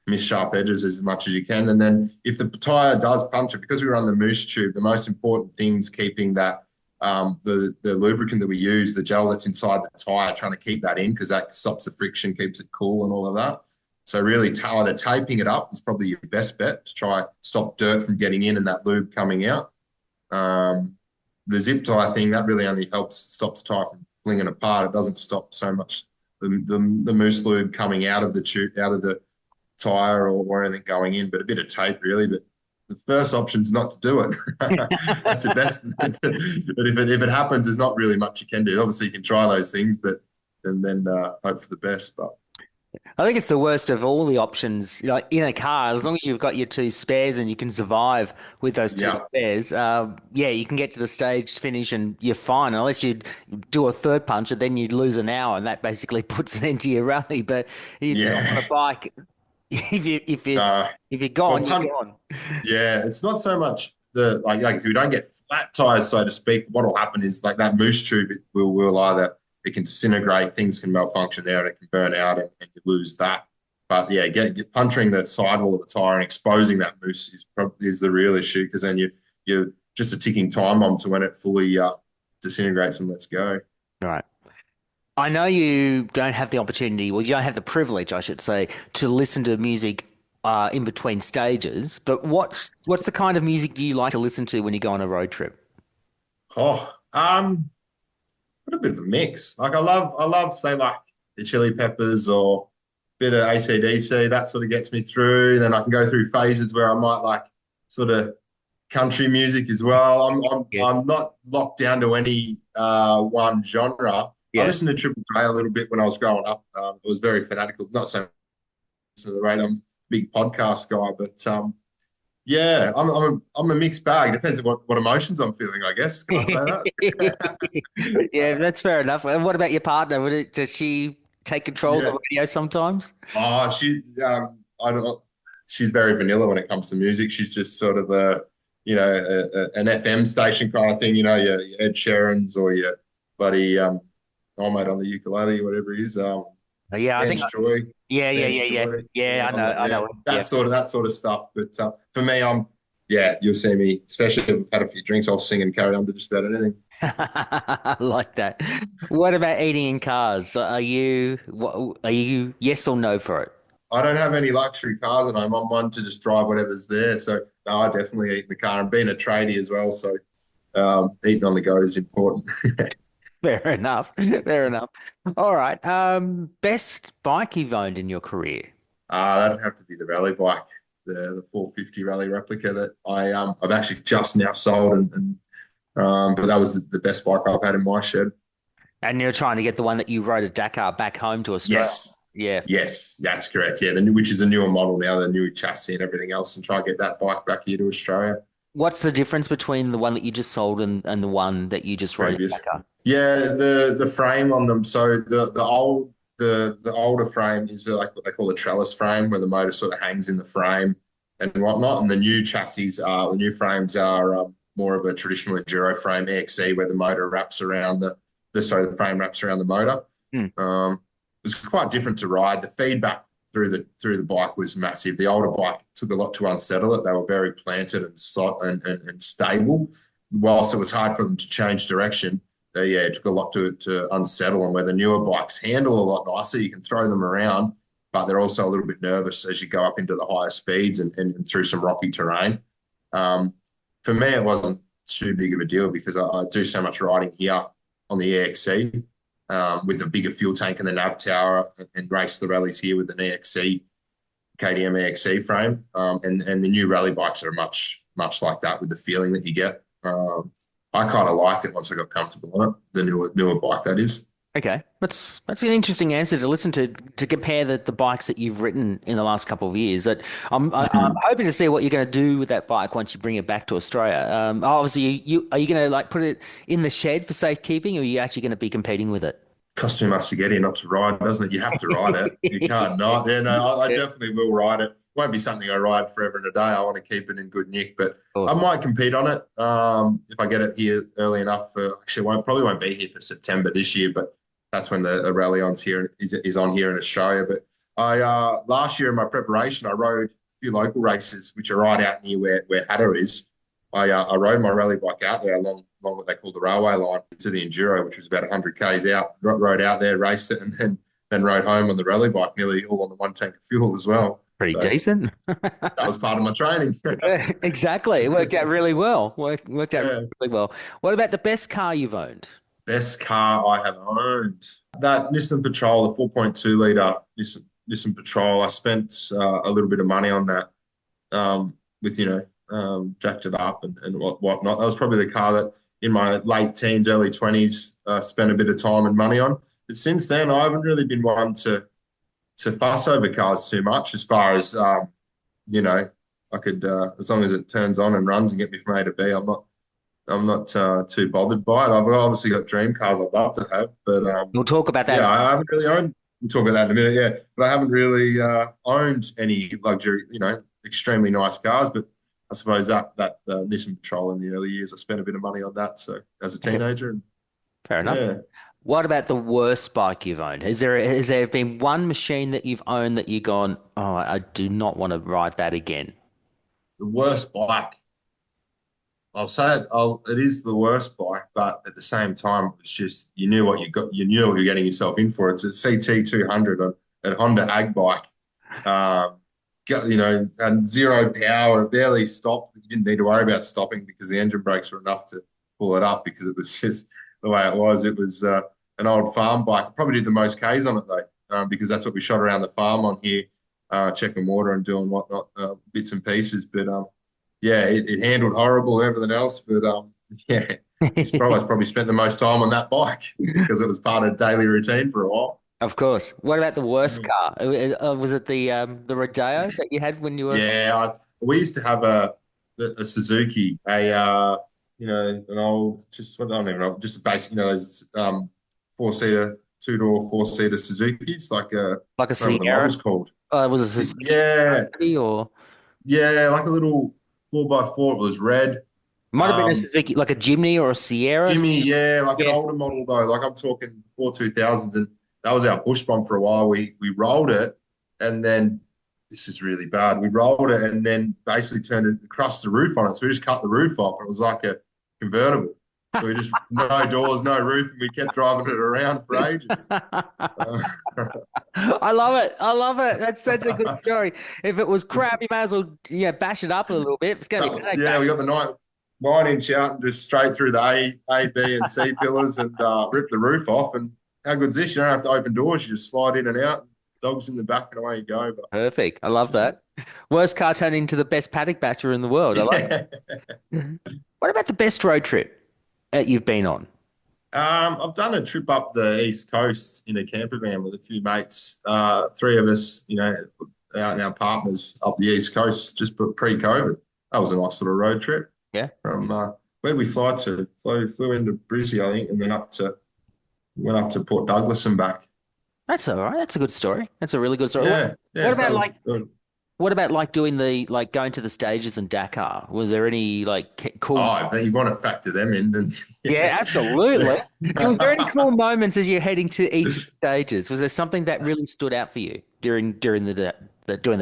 miss sharp edges as much as you can. And then if the tyre does puncture, because we run the Moose tube, the most important thing is keeping that the lubricant that we use, the gel that's inside the tyre, trying to keep that in because that stops the friction, keeps it cool and all of that. So really either taping it up is probably your best bet to try stop dirt from getting in and that lube coming out. The zip tie thing, that really only stops the tyre from flinging apart. It doesn't stop so much the Moose lube coming out of the tube, out of the tyre or anything going in, but a bit of tape really. But the first option is not to do it. That's the best. But if it happens, there's not really much you can do. Obviously, you can try those things, but and then hope for the best. But I think it's the worst of all the options. Like in a car, as long as you've got your two spares and you can survive with those two spares, you can get to the stage finish and you're fine. Unless you do a third puncher, then you'd lose an hour, and that basically puts an end to your rally. But on a bike, if you're gone, you're gone. Yeah, it's not so much like if we don't get flat tires, so to speak. What will happen is like that Moose tube will either it can disintegrate, things can malfunction there, and it can burn out, and you lose that. But yeah, get puncturing the sidewall of the tire and exposing that Moose is the real issue, because then you're just a ticking time bomb to when it fully disintegrates and lets go. Right. I know you don't have the opportunity, well, you don't have the privilege, I should say, to listen to music in between stages. But what's the kind of music do you like to listen to when you go on a road trip? A bit of a mix. Like I love say like the Chili Peppers or a bit of AC/DC. That sort of gets me through. Then I can go through phases where I might like sort of country music as well. I'm not locked down to any one genre. I listened to Triple J a little bit when I was growing up. I was very fanatical. Not so much to the rate. I'm a big podcast guy, but yeah, I'm a mixed bag. It depends on what emotions I'm feeling, I guess. Can I say that? Yeah, that's fair enough. And what about your partner? Does she take control of the radio sometimes? Oh, I don't know. She's very vanilla when it comes to music. She's just sort of an FM station kind of thing, your Ed Sheeran's or your bloody mate on the ukulele, whatever he is. I think Joy. Yeah. I know. That sort of stuff. But for me, you'll see me, especially if I've had a few drinks, I'll sing and carry on to just about anything. I like that. What about eating in cars? Are you yes or no for it? I don't have any luxury cars at home. I'm one to just drive whatever's there. So no, I definitely eat in the car, and being a tradie as well. So eating on the go is important. Fair enough. All right. Best bike you've owned in your career? That'd have to be the rally bike, the 450 rally replica that I've actually just now sold, but that was the best bike I've had in my shed. And you're trying to get the one that you rode at Dakar back home to Australia? Yes. Yeah. Yes, that's correct. Yeah, which is a newer model now, the new chassis and everything else, and try and get that bike back here to Australia. What's the difference between the one that you just sold and the one that you just rode at Dakar? Yeah, the frame on them. So the older frame is like what they call a trellis frame, where the motor sort of hangs in the frame and whatnot. And the new frames are more of a traditional enduro frame, EXE, where the motor wraps around the frame wraps around the motor. It was quite different to ride. The feedback through the bike was massive. The older bike took a lot to unsettle it. They were very planted and stable. Whilst it was hard for them to change direction, it took a lot to unsettle them. Where the newer bikes handle a lot nicer, you can throw them around, but they're also a little bit nervous as you go up into the higher speeds and through some rocky terrain. For me, it wasn't too big of a deal because I do so much riding here on the EXE. With a bigger fuel tank and the nav tower, and race the rallies here with an KTM EXE frame. And the new rally bikes are much like that, with the feeling that you get. I kind of liked it once I got comfortable on it, the newer bike, that is. Okay. That's an interesting answer to listen to compare the bikes that you've ridden in the last couple of years. I'm hoping to see what you're going to do with that bike once you bring it back to Australia. Obviously, are you going to like put it in the shed for safekeeping, or are you actually going to be competing with it? costs too much to get here not to ride, doesn't it? You have to ride it. You can't not. Yeah, no, I definitely will ride it. Won't be something I ride forever and a day. I want to keep it in good nick, but I might compete on it if I get it here early enough. Actually, probably won't be here for September this year, but that's when the rally is on here in Australia. But I last year in my preparation, I rode a few local races, which are right out near where Hattah is. I rode my rally bike out there along what they call the railway line to the Enduro, which was about 100 k's out. Rode out there, raced it, and then rode home on the rally bike, nearly all on the one tank of fuel as well. Pretty decent. That was part of my training. Yeah, exactly. It worked out really well. Worked out really well. What about the best car you've owned? Best car I have owned. That Nissan Patrol, the 4.2 litre Nissan Patrol. I spent a little bit of money on that with, jacked it up and whatnot. That was probably the car that in my late teens, early 20s, spent a bit of time and money on. But since then, I haven't really been one to fuss over cars too much as far as, I could, as long as it turns on and runs and get me from A to B, I'm not too bothered by it. I've obviously got dream cars I'd love to have, but we'll talk about that. Yeah, I haven't really owned. We'll talk about that in a minute. Yeah, but I haven't really owned any luxury, extremely nice cars. But I suppose that Nissan Patrol in the early years, I spent a bit of money on that. So as a teenager, fair enough. Yeah. What about the worst bike you've owned? Has there been one machine that you've owned that you've gone, oh, I do not want to ride that again? The worst bike. I'll say it is the worst bike, but at the same time, it's just you knew what you're getting yourself in for. It's a CT200, a Honda Ag bike. Had zero power, it barely stopped. You didn't need to worry about stopping because the engine brakes were enough to pull it up because it was just the way it was. It was an old farm bike. I probably did the most Ks on it though, because that's what we shot around the farm on here, checking water and doing whatnot, bits and pieces. But yeah, it handled horrible and everything else. But yeah, I probably spent the most time on that bike because it was part of daily routine for a while. Of course. What about the worst car? Was it the Rodeo that you had when you were? Yeah, we used to have a Suzuki, an old, just I don't even know, just a basic, those 4-seater, 2-door, 4-seater Suzukis, like a Sierra. What the model's called? Was it Suzuki? Or yeah, like a little 4x4. It was red. Might have been a Suzuki, like a Jimny or a Sierra. Jimny, yeah, like an older model though. Like I'm talking before 2000s, and that was our push bomb for a while. We rolled it, and then this is really bad. We rolled it and then basically turned it, crushed the roof on it. So we just cut the roof off. It was like a convertible. So we just no doors, no roof, and we kept driving it around for ages. I love it. That's a good story. If it was crap, you may as well bash it up a little bit. It's going to be we got the 9-inch out and just straight through the A, B, and C pillars and ripped the roof off. And how good's this? You don't have to open doors. You just slide in and out. Dogs in the back and away you go. But perfect. I love that. Worst car turned into the best paddock batcher in the world. I like it. What about the best road trip that you've been on? I've done a trip up the East Coast in a camper van with a few mates. 3 of us, out and our partners up the East Coast just pre-COVID. That was a nice little road trip. Yeah. From where did we fly to? Flew into Brisbane, I think, and then went up to Port Douglas and back. That's all right. That's a good story. That's a really good story. Yeah. What about doing going to the stages in Dakar? Was there any cool? Oh, if you want to factor them in, then yeah, absolutely. Was there any cool moments as you're heading to each stages? Was there something that really stood out for you during the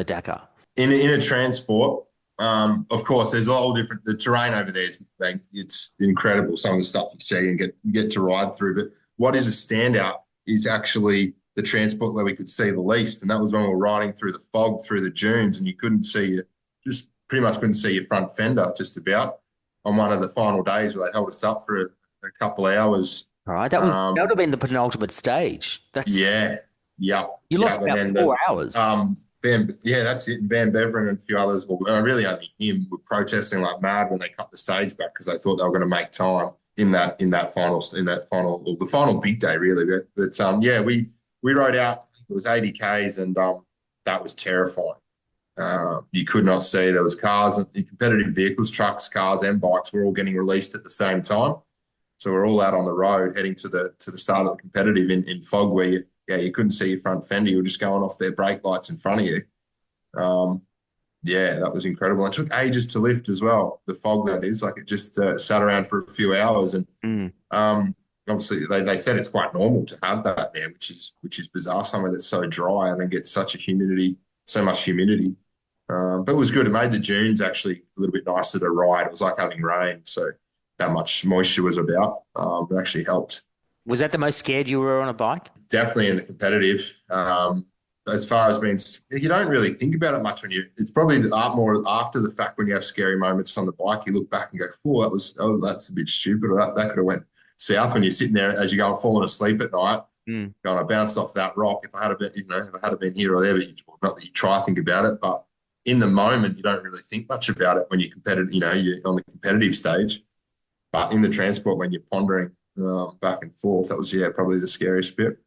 Dakar? In a transport, of course, there's a whole different. The terrain over there is it's incredible. Some of the stuff you see and get to ride through. But what is a standout is actually the transport where we could see the least, and that was when we were riding through the fog, through the dunes, and you couldn't see just pretty much couldn't see your front fender just about on one of the final days where they held us up for a couple of hours. All right, that would have been the penultimate stage. Yeah. You lost about 4 hours. That's it. And Van Beveren and a few others, really only him, were protesting like mad when they cut the stage back because they thought they were going to make time in that final big day, really. But we rode out. It was 80 Ks, and that was terrifying. You could not see. There was cars, competitive vehicles, trucks, cars, and bikes were all getting released at the same time. So we're all out on the road heading to the start of the competitive in fog where you couldn't see your front fender. You were just going off their brake lights in front of you. Yeah, that was incredible. It took ages to lift as well. The fog, that is, like, it just sat around for a few hours. And obviously they said it's quite normal to have that there, which is bizarre. Somewhere that's so dry and then gets so much humidity. But it was good. It made the dunes actually a little bit nicer to ride. It was like having rain, so that much moisture was about. It actually helped. Was that the most scared you were on a bike? Definitely in the competitive. As far as being, you don't really think about it much it's probably more after the fact when you have scary moments on the bike, you look back and go, that's a bit stupid. Or that could have went south when you're sitting there as you go and falling asleep at night. Going, I bounced off that rock. If I had been here or there, but not that you try to think about it, but in the moment, you don't really think much about it when you're competitive, you're on the competitive stage. But in the transport, when you're pondering back and forth, that was, probably the scariest bit.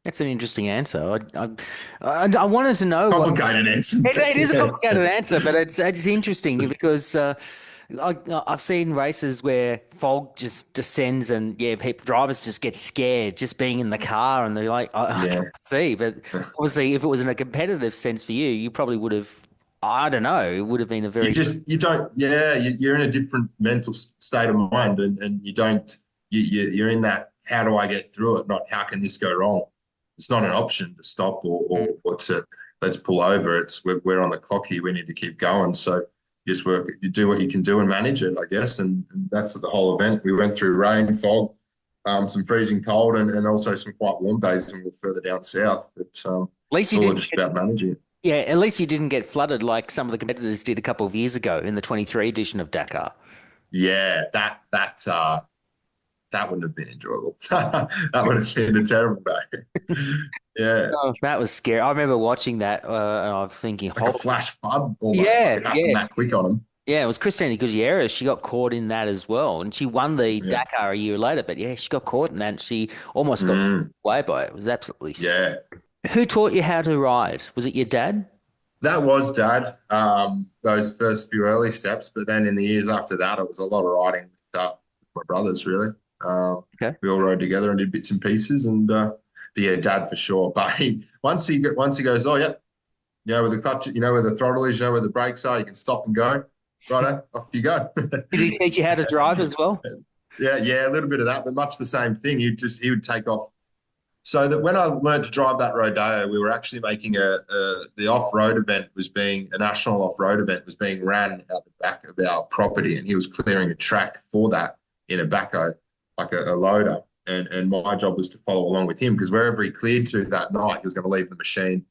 That's an interesting answer. I wanted to know. Complicated answer. It is a complicated answer, but it's interesting because I've seen races where fog just descends and drivers just get scared just being in the car and they're like, I can't see. But obviously, if it was in a competitive sense for you, you probably would have. I don't know. It would have been a very. You're in a different mental state of mind, and you don't. You're in that. How do I get through it? Not how can this go wrong? It's not an option to stop or to let's pull over. It's we're on the clock here. We need to keep going. So you just you do what you can do and manage it, I guess. And that's the whole event. We went through rain, fog, some freezing cold, and also some quite warm days when we were further down south. But it's all just about managing it. Yeah, at least you didn't get flooded like some of the competitors did a couple of years ago in the 23 edition of Dakar. Yeah, that wouldn't have been enjoyable. That would have been a terrible day. Yeah. Oh, that was scary. I remember watching that and I was thinking... Like a flash flood almost. Yeah, it happened that quick on him. Yeah, it was Christina Gutierrez. She got caught in that as well. And she won the Dakar a year later. But she got caught in that and she almost got away by it. It was absolutely scary. Who taught you how to ride? Was it your dad? That was Dad, those first few early steps. But then in the years after that, it was a lot of riding with my brothers, really. We all rode together and did bits and pieces. And Dad for sure. But once he goes, oh, yeah, where the clutch, where the throttle is, where the brakes are, you can stop and go. Righto, off you go. Did he teach you how to drive as well? Yeah, a little bit of that, but much the same thing. He would take off. So that when I learned to drive that Rodeo, we were actually making the off-road event a national off-road event was being ran out the back of our property, and he was clearing a track for that in a backhoe, like a loader. And my job was to follow along with him because wherever he cleared to that night, he was going to leave the machine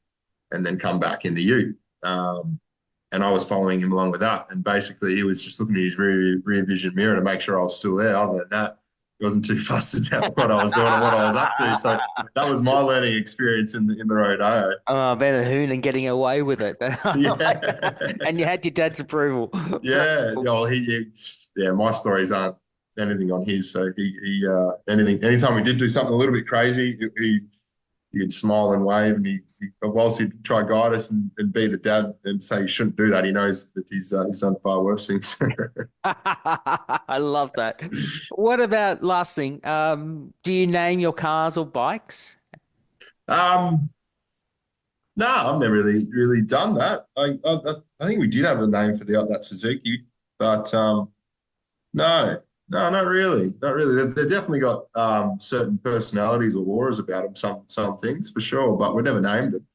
and then come back in the ute. And I was following him along with that. And basically he was just looking at his rear vision mirror to make sure I was still there. Other than that, he wasn't too fussed about what I was doing and what I was up to. So that was my learning experience in the Rodeo. Oh, being a hoon and getting away with it. Yeah. And you had your dad's approval. Yeah. My stories aren't anything on his. So anytime we did do something a little bit crazy, he'd smile and wave, and whilst he'd try to guide us and be the dad and say he shouldn't do that, he knows that he's done far worse things. I love that. What about last thing? Do you name your cars or bikes? No, I've never really done that. I think we did have a name for that Suzuki, but no, not really. Not really. They've definitely got certain personalities or auras about them, some things for sure, but we never named them.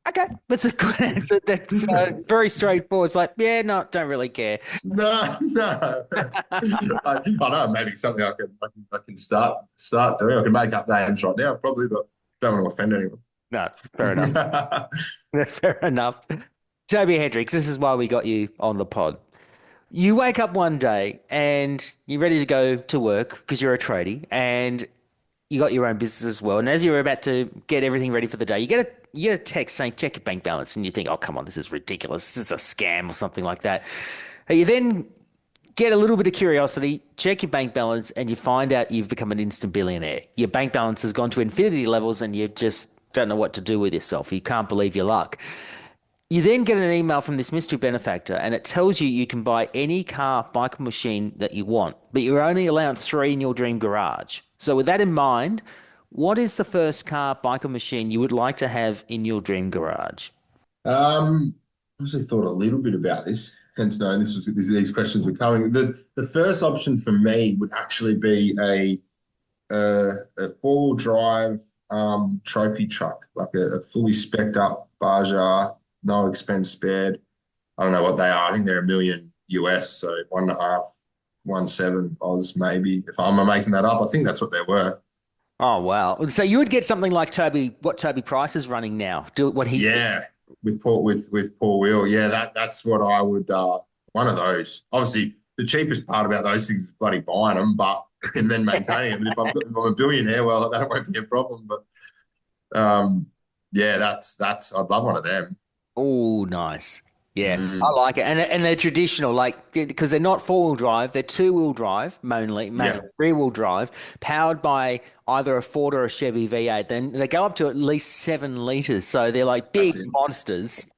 Okay, that's a good answer. That's very straightforward. It's like, don't really care. No. I know, maybe something I can start doing. I can make up names right now, probably, but don't want to offend anyone. No, fair enough. Fair enough. Toby Hederics, this is why we got you on the pod. You wake up one day and you're ready to go to work because you're a tradie and you got your own business as well. And as you're about to get everything ready for the day, you get a text saying, check your bank balance. And you think, oh, come on, this is ridiculous. This is a scam or something like that. You then get a little bit of curiosity, check your bank balance, and you find out you've become an instant billionaire. Your bank balance has gone to infinity levels and you just don't know what to do with yourself. You can't believe your luck. You then get an email from this mystery benefactor, and it tells you you can buy any car, bike, or machine that you want, but you're only allowed 3 in your dream garage. So with that in mind, what is the first car, bike, or machine you would like to have in your dream garage? I actually thought a little bit about this, hence knowing these questions were coming. The first option for me would actually be a four-wheel drive trophy truck, like a fully spec'd up Baja, no expense spared. I don't know what they are. I think they're $1 million US, so 1.5, 1.7 Oz maybe. If I'm making that up, I think that's what they were. Oh, wow. So you would get something like what Toby Price is running now. Do what he's doing. Yeah, with Paul Wheel. Yeah, that's what I would one of those. Obviously, the cheapest part about those things is bloody buying them, but and then maintaining them. But if I'm a billionaire, well, that won't be a problem. But yeah, that's I'd love one of them. Oh, nice. Yeah, I Mm, like it. And they're traditional, like, because they're not four-wheel drive, they're two-wheel drive, mainly yeah, three-wheel drive, powered by either a Ford or a Chevy V8. Then they go up to at least 7 liters, so they're like that's big it. monsters.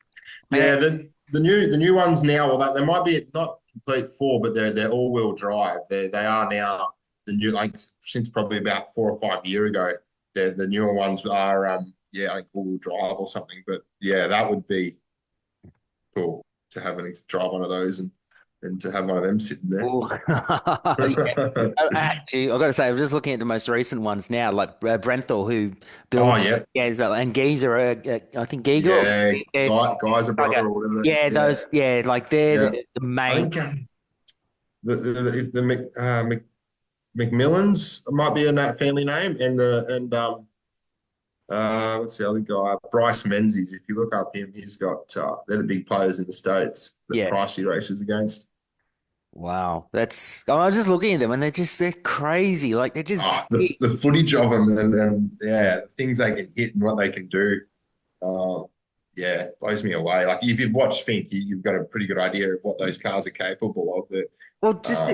Yeah, the new ones now. Well, they might be not complete four, but they're all-wheel drive. They are now the new, like since probably about 4 or 5 years ago. The newer ones are yeah, like all-wheel drive or something. But yeah, that would be cool to have drive one of those and to have one of them sitting there. Oh, yeah. Actually, I've got to say, I'm just looking at the most recent ones now, like Brenthal, who Oh built yeah, and Geezer, I think Giegel. yeah. Yeah, Guy's a okay. brother or whatever. Yeah, Yeah, those, yeah, like they're yeah. the I main. think McMillans might be in that family name, and what's the other guy? Bryce Menzies. If you look up him, he's got they're the big players in the States that Yeah. Price races against. Wow, I was just looking at them and they're crazy. Like they're just Oh, big. the footage of them and yeah, the things they can hit and what they can do. Um, yeah, blows me away. Like if you've watched Finke, you've got a pretty good idea of what those cars are capable of. Well, just for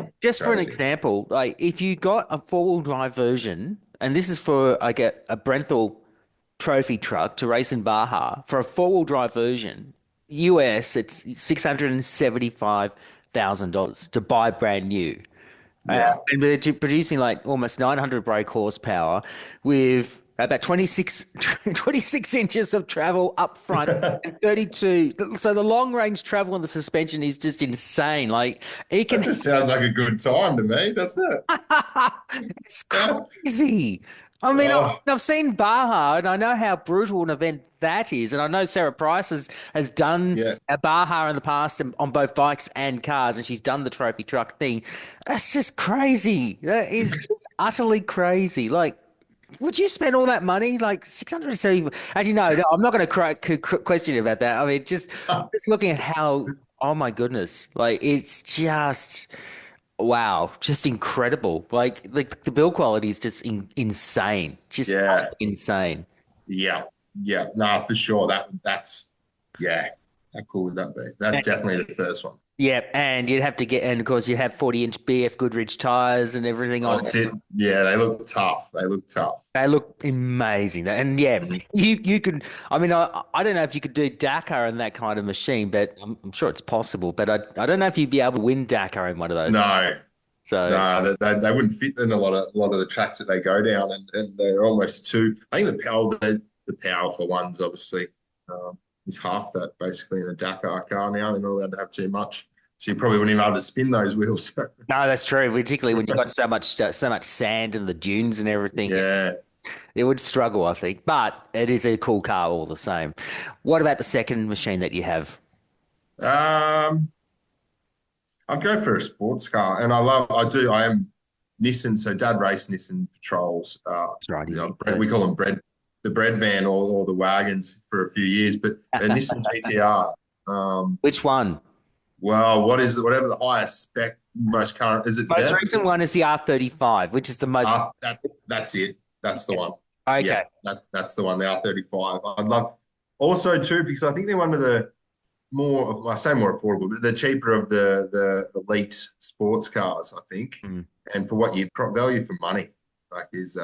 an Crazy. example, like if you got a four-wheel drive version, and this is for like a Brenthal trophy truck to race in Baja, for a four-wheel drive version, US, it's $675,000 to buy brand new. Yeah, And they're producing like almost 900 brake horsepower with about 26 inches of travel up front and 32. So the long range travel on the suspension is just insane. Like it that can, just sounds like a good time to me, doesn't it? it's Yeah. crazy. I mean, Oh, I've seen Baja and I know how brutal an event that is. And I know Sarah Price has done yeah. a Baja in the past on both bikes and cars, and she's done the trophy truck thing. That's just crazy. That is just utterly crazy. Like, would you spend all that money? Like 670? Actually, no, I'm not going to question you about that. I mean, just looking at how, oh my goodness, like it's just. Wow, just incredible. Like the build quality is just insane. Just Yeah, insane. yeah, yeah. No, for sure. That's yeah. How cool would that be? That's definitely the first one. Yeah, and you'd have to and of course you'd have 40-inch BF Goodrich tires and everything on That's it. it. Yeah, they look tough. They look tough. They look amazing. And yeah, you could I mean I don't know if you could do Dakar in that kind of machine, but I'm sure it's possible. But I don't know if you'd be able to win Dakar in one of those. No, So no, they wouldn't fit in a lot of the tracks that they go down, and they're almost too. I think the powerful ones obviously is half that basically in a Dakar car now. They're not allowed to have too much, so you probably wouldn't even be able to spin those wheels. no, that's true. Particularly when you've got so much sand in the dunes and everything. Yeah. It would struggle, I think, but it is a cool car all the same. What about the second machine that you have? Um, I'd go for a sports car, and I am Nissan. So Dad raced Nissan Patrols. That's right. We call them the bread van or the wagons for a few years, but a Nissan GTR. Which one? Well, whatever the highest spec, most current is it? Most Z? recent one is the R35, which is the most. That's it. That's the one. Okay. Yeah, that's the one. The R35. I'd love also too because I think they're one of the I say more affordable, but they're cheaper of the elite sports cars. I think, Mm. and for what you value for money. like is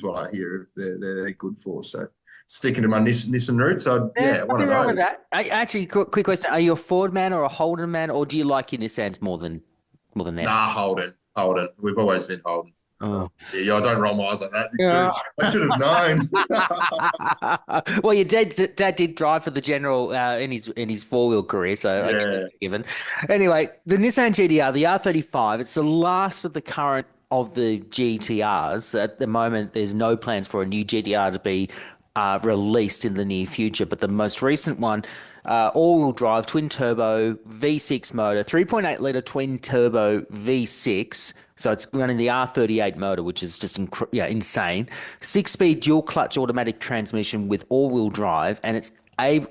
what I hear they're good for. So sticking to my Nissan roots, one Nothing of wrong with those. that. Actually, quick question: are you a Ford man or a Holden man, or do you like your Nissans more than them? Nah, Holden. We've always been Holden. Oh. Yeah, I don't roll my eyes like that. Yeah. I should have known. Well, your dad did drive for the General in his four-wheel career, so I give Yeah. it a given. Anyway, the Nissan GTR, the R35, it's the last of the current of the GTRs. At the moment, there's no plans for a new GTR to be released in the near future, but the most recent one, all-wheel drive, twin-turbo, V6 motor, 3.8-litre twin-turbo V6, so it's running the R38 motor, which is just insane. 6-speed dual-clutch automatic transmission with all-wheel drive, and it's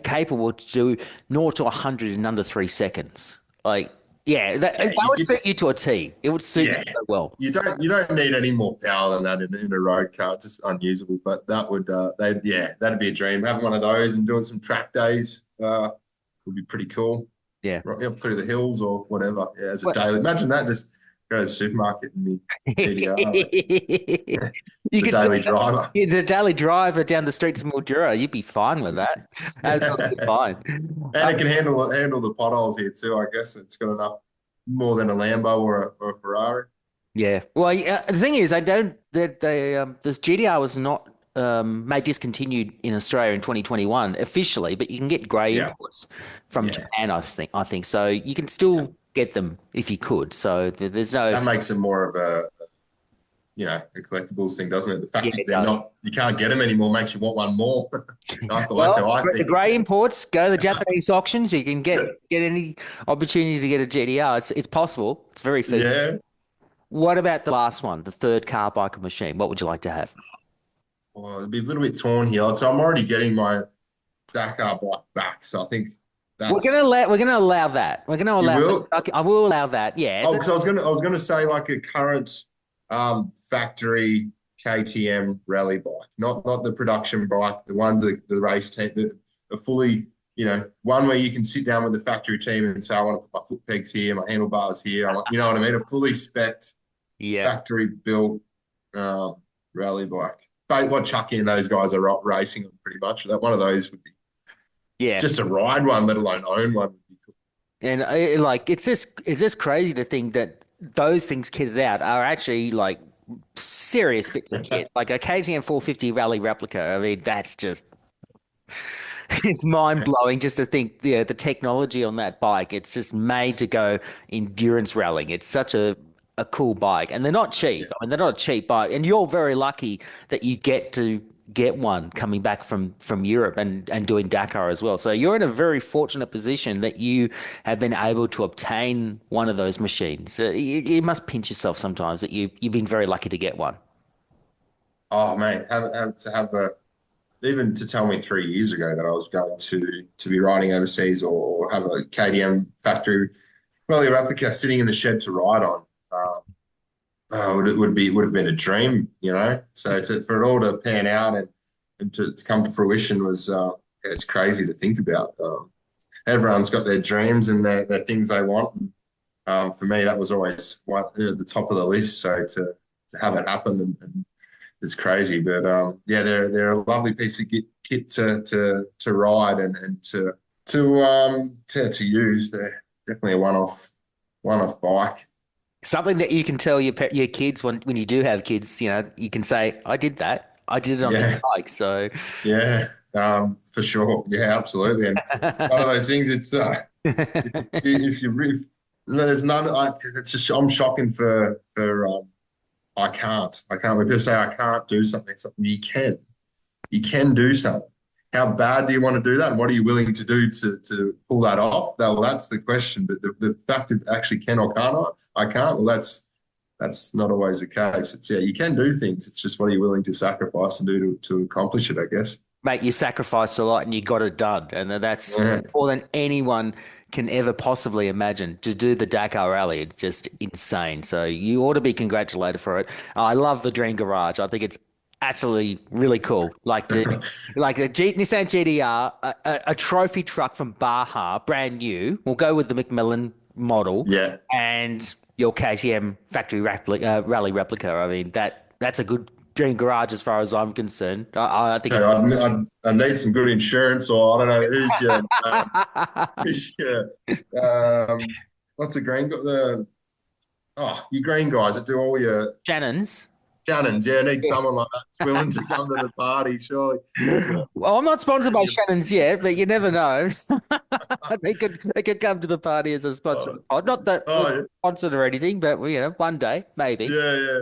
capable to do 0 to 100 in under 3 seconds. That would suit you to a T. It would suit you so well. You don't need any more power than that in a road car. Just unusable. But that would that'd be a dream. Having one of those and doing some track days would be pretty cool. Yeah, right up through the hills or whatever. Yeah, as a daily. Imagine that. Just go to the supermarket and be GTR. You could daily driver. The daily driver down the streets of Mildura. You'd be fine with that. Absolutely fine. And it can handle the potholes here too. I guess it's got enough more than a Lambo or a Ferrari. Yeah. Well, the thing is, this GTR was not discontinued in Australia in 2021 officially, but you can get grey imports from Japan. I think so. You can still get them if you could. So there's no. That makes it more of a collectibles thing, doesn't it? The fact that you can't get them anymore makes you want one more. That's how I think. The grey imports, go to the Japanese auctions. You can get any opportunity to get a GTR. It's possible. It's very feasible. Yeah. What about the last one, the third car biker machine? What would you like to have? Well, it'd be a little bit torn here. So I'm already getting my Dakar bike back. So I think that's we're gonna allow that. We're gonna allow. You will? I will allow that. Yeah. Oh, because I was gonna say like a current factory KTM rally bike, not the production bike, the one the race team, the fully one where you can sit down with the factory team and say I want to put my foot pegs here, my handlebars here. You know what I mean? A fully spec'd, factory built rally bike. But what Chucky and those guys are racing on pretty much. That one of those would be just to ride one, let alone own one. Would be cool. And it's just crazy to think that those things kitted out are actually like serious bits of kit. Like a KTM 450 rally replica. I mean, that's just it's mind blowing just to think the technology on that bike. It's just made to go endurance rallying. It's such a cool bike, and they're not cheap. I mean, they're not a cheap bike, and you're very lucky that you get to get one coming back from Europe and doing Dakar as well. So you're in a very fortunate position that you have been able to obtain one of those machines. You must pinch yourself sometimes that you've been very lucky to get one. Oh mate, even to tell me 3 years ago that I was going to be riding overseas or have a KTM factory rally replica sitting in the shed to ride on. It would have been a dream, So for it all to pan out and to come to fruition was it's crazy to think about. Everyone's got their dreams and their things they want. For me, that was always at the top of the list. So to have it happen and it's crazy. But they're a lovely piece of kit to ride and to use. They're definitely a one-off bike. Something that you can tell your kids when you do have kids, you can say, I did that. I did it on this bike. So yeah, for sure. Yeah, absolutely. And one of those things, it's if there's none. It's just I'm shocking for I can't. When people say I can't do something, it's something you can. You can do something. How bad do you want to do that? And what are you willing to do to pull that off? Well, that's the question. But the fact that actually can or can't, I can't. Well, that's not always the case. It's you can do things. It's just what are you willing to sacrifice and do to accomplish it, I guess. Mate, you sacrificed a lot and you got it done. And that's more than anyone can ever possibly imagine. To do the Dakar Rally, it's just insane. So you ought to be congratulated for it. I love the Dream Garage. I think it's absolutely really cool. Like the Nissan GTR, a trophy truck from Baja, brand new. We'll go with the Macmillan model. Yeah. And your KTM factory rally replica. I mean, that's a good dream garage as far as I'm concerned. I think. Okay, I need some good insurance, or I don't know who's your what's the green you green guys that do all your Shannon's. Shannons. Yeah, I need someone like that that's willing to come to the party, surely. Well, I'm not sponsored by Shannon's yet, but you never know. They could come to the party as a sponsor. Not that we're sponsored or anything, but one day maybe. Yeah.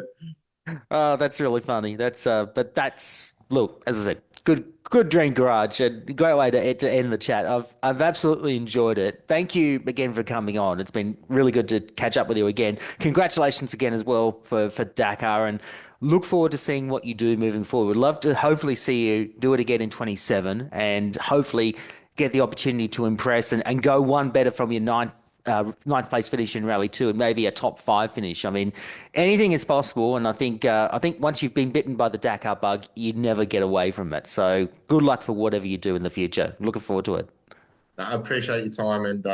Oh, that's really funny. Look, as I said, good dream garage and great way to end the chat. I've absolutely enjoyed it. Thank you again for coming on. It's been really good to catch up with you again. Congratulations again as well for Dakar, and look forward to seeing what you do moving forward. We'd love to hopefully see you do it again in 27 and hopefully get the opportunity to impress and go one better from your ninth place finish in Rally 2 and maybe a top 5 finish. I mean, anything is possible, and I think once you've been bitten by the Dakar bug, you never get away from it. So good luck for whatever you do in the future. Looking forward to it. I appreciate your time, and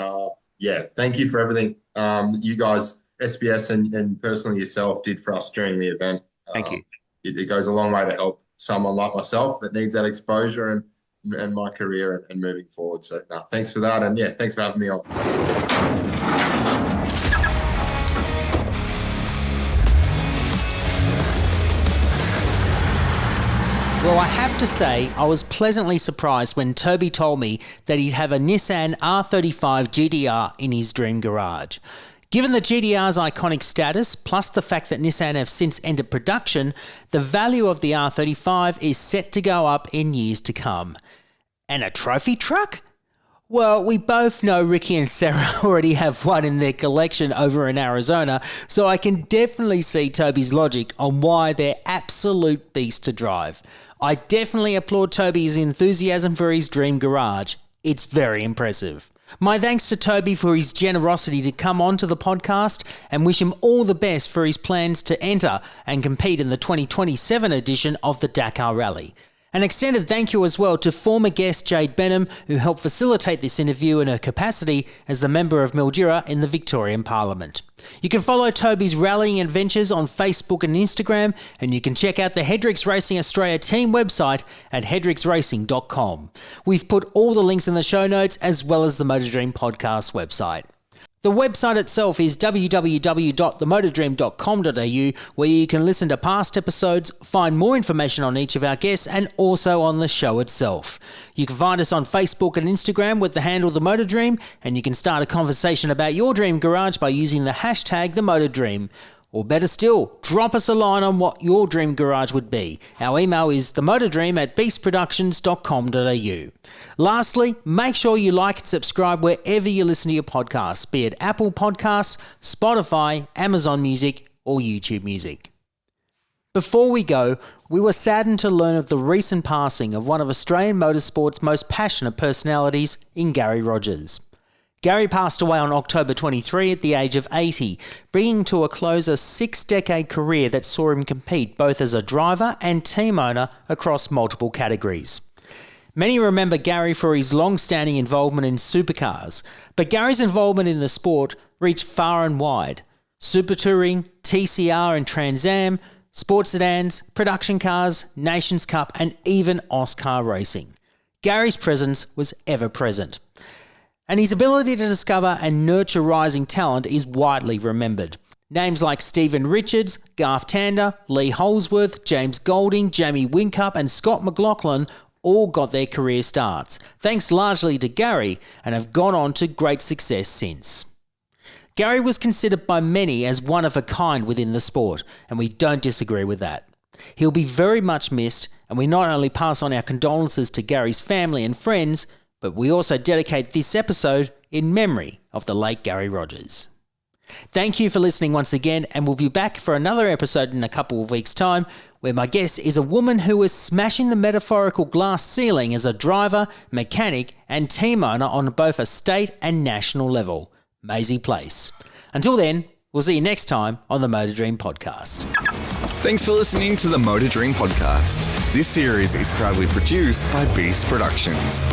thank you for everything you guys, SBS and personally yourself, did for us during the event. Thank you. It goes a long way to help someone like myself that needs that exposure and my career and moving forward. So thanks for that, and thanks for having me on. Well, I have to say, I was pleasantly surprised when Toby told me that he'd have a Nissan R35 GTR in his dream garage. Given the GTR's iconic status, plus the fact that Nissan have since entered production, the value of the R35 is set to go up in years to come. And a trophy truck? Well, we both know Ricky and Sarah already have one in their collection over in Arizona, so I can definitely see Toby's logic on why they're absolute beasts to drive. I definitely applaud Toby's enthusiasm for his dream garage. It's very impressive. My thanks to Toby for his generosity to come onto the podcast, and wish him all the best for his plans to enter and compete in the 2027 edition of the Dakar Rally. An extended thank you as well to former guest Jade Benham, who helped facilitate this interview in her capacity as the member of Mildura in the Victorian Parliament. You can follow Toby's rallying adventures on Facebook and Instagram, and you can check out the Hederics Racing Australia team website at hedericksracing.com. We've put all the links in the show notes, as well as the Motor Dream podcast website. The website itself is www.themotordream.com.au, where you can listen to past episodes, find more information on each of our guests, and also on the show itself. You can find us on Facebook and Instagram with the handle The Motor Dream, and you can start a conversation about your dream garage by using the hashtag The Motor Dream. Or better still, drop us a line on what your dream garage would be. Our email is themotordream@beastproductions.com.au. Lastly, make sure you like and subscribe wherever you listen to your podcasts, be it Apple Podcasts, Spotify, Amazon Music, or YouTube Music. Before we go, we were saddened to learn of the recent passing of one of Australian motorsport's most passionate personalities in Gary Rogers. Gary passed away on October 23 at the age of 80, bringing to a close a 6-decade career that saw him compete both as a driver and team owner across multiple categories. Many remember Gary for his long-standing involvement in supercars, but Gary's involvement in the sport reached far and wide. Super touring, TCR and Trans Am, sports sedans, production cars, Nations Cup, and even Oscar racing. Gary's presence was ever present. And his ability to discover and nurture rising talent is widely remembered. Names like Stephen Richards, Garth Tander, Lee Holsworth, James Golding, Jamie Whincup and Scott McLaughlin all got their career starts, thanks largely to Gary, and have gone on to great success since. Gary was considered by many as one of a kind within the sport, and we don't disagree with that. He'll be very much missed, and we not only pass on our condolences to Gary's family and friends, but we also dedicate this episode in memory of the late Gary Rogers. Thank you for listening once again, and we'll be back for another episode in a couple of weeks' time, where my guest is a woman who is smashing the metaphorical glass ceiling as a driver, mechanic, and team owner on both a state and national level, Maisie Place. Until then, we'll see you next time on the Motor Dream Podcast. Thanks for listening to the Motor Dream Podcast. This series is proudly produced by BAS Productions.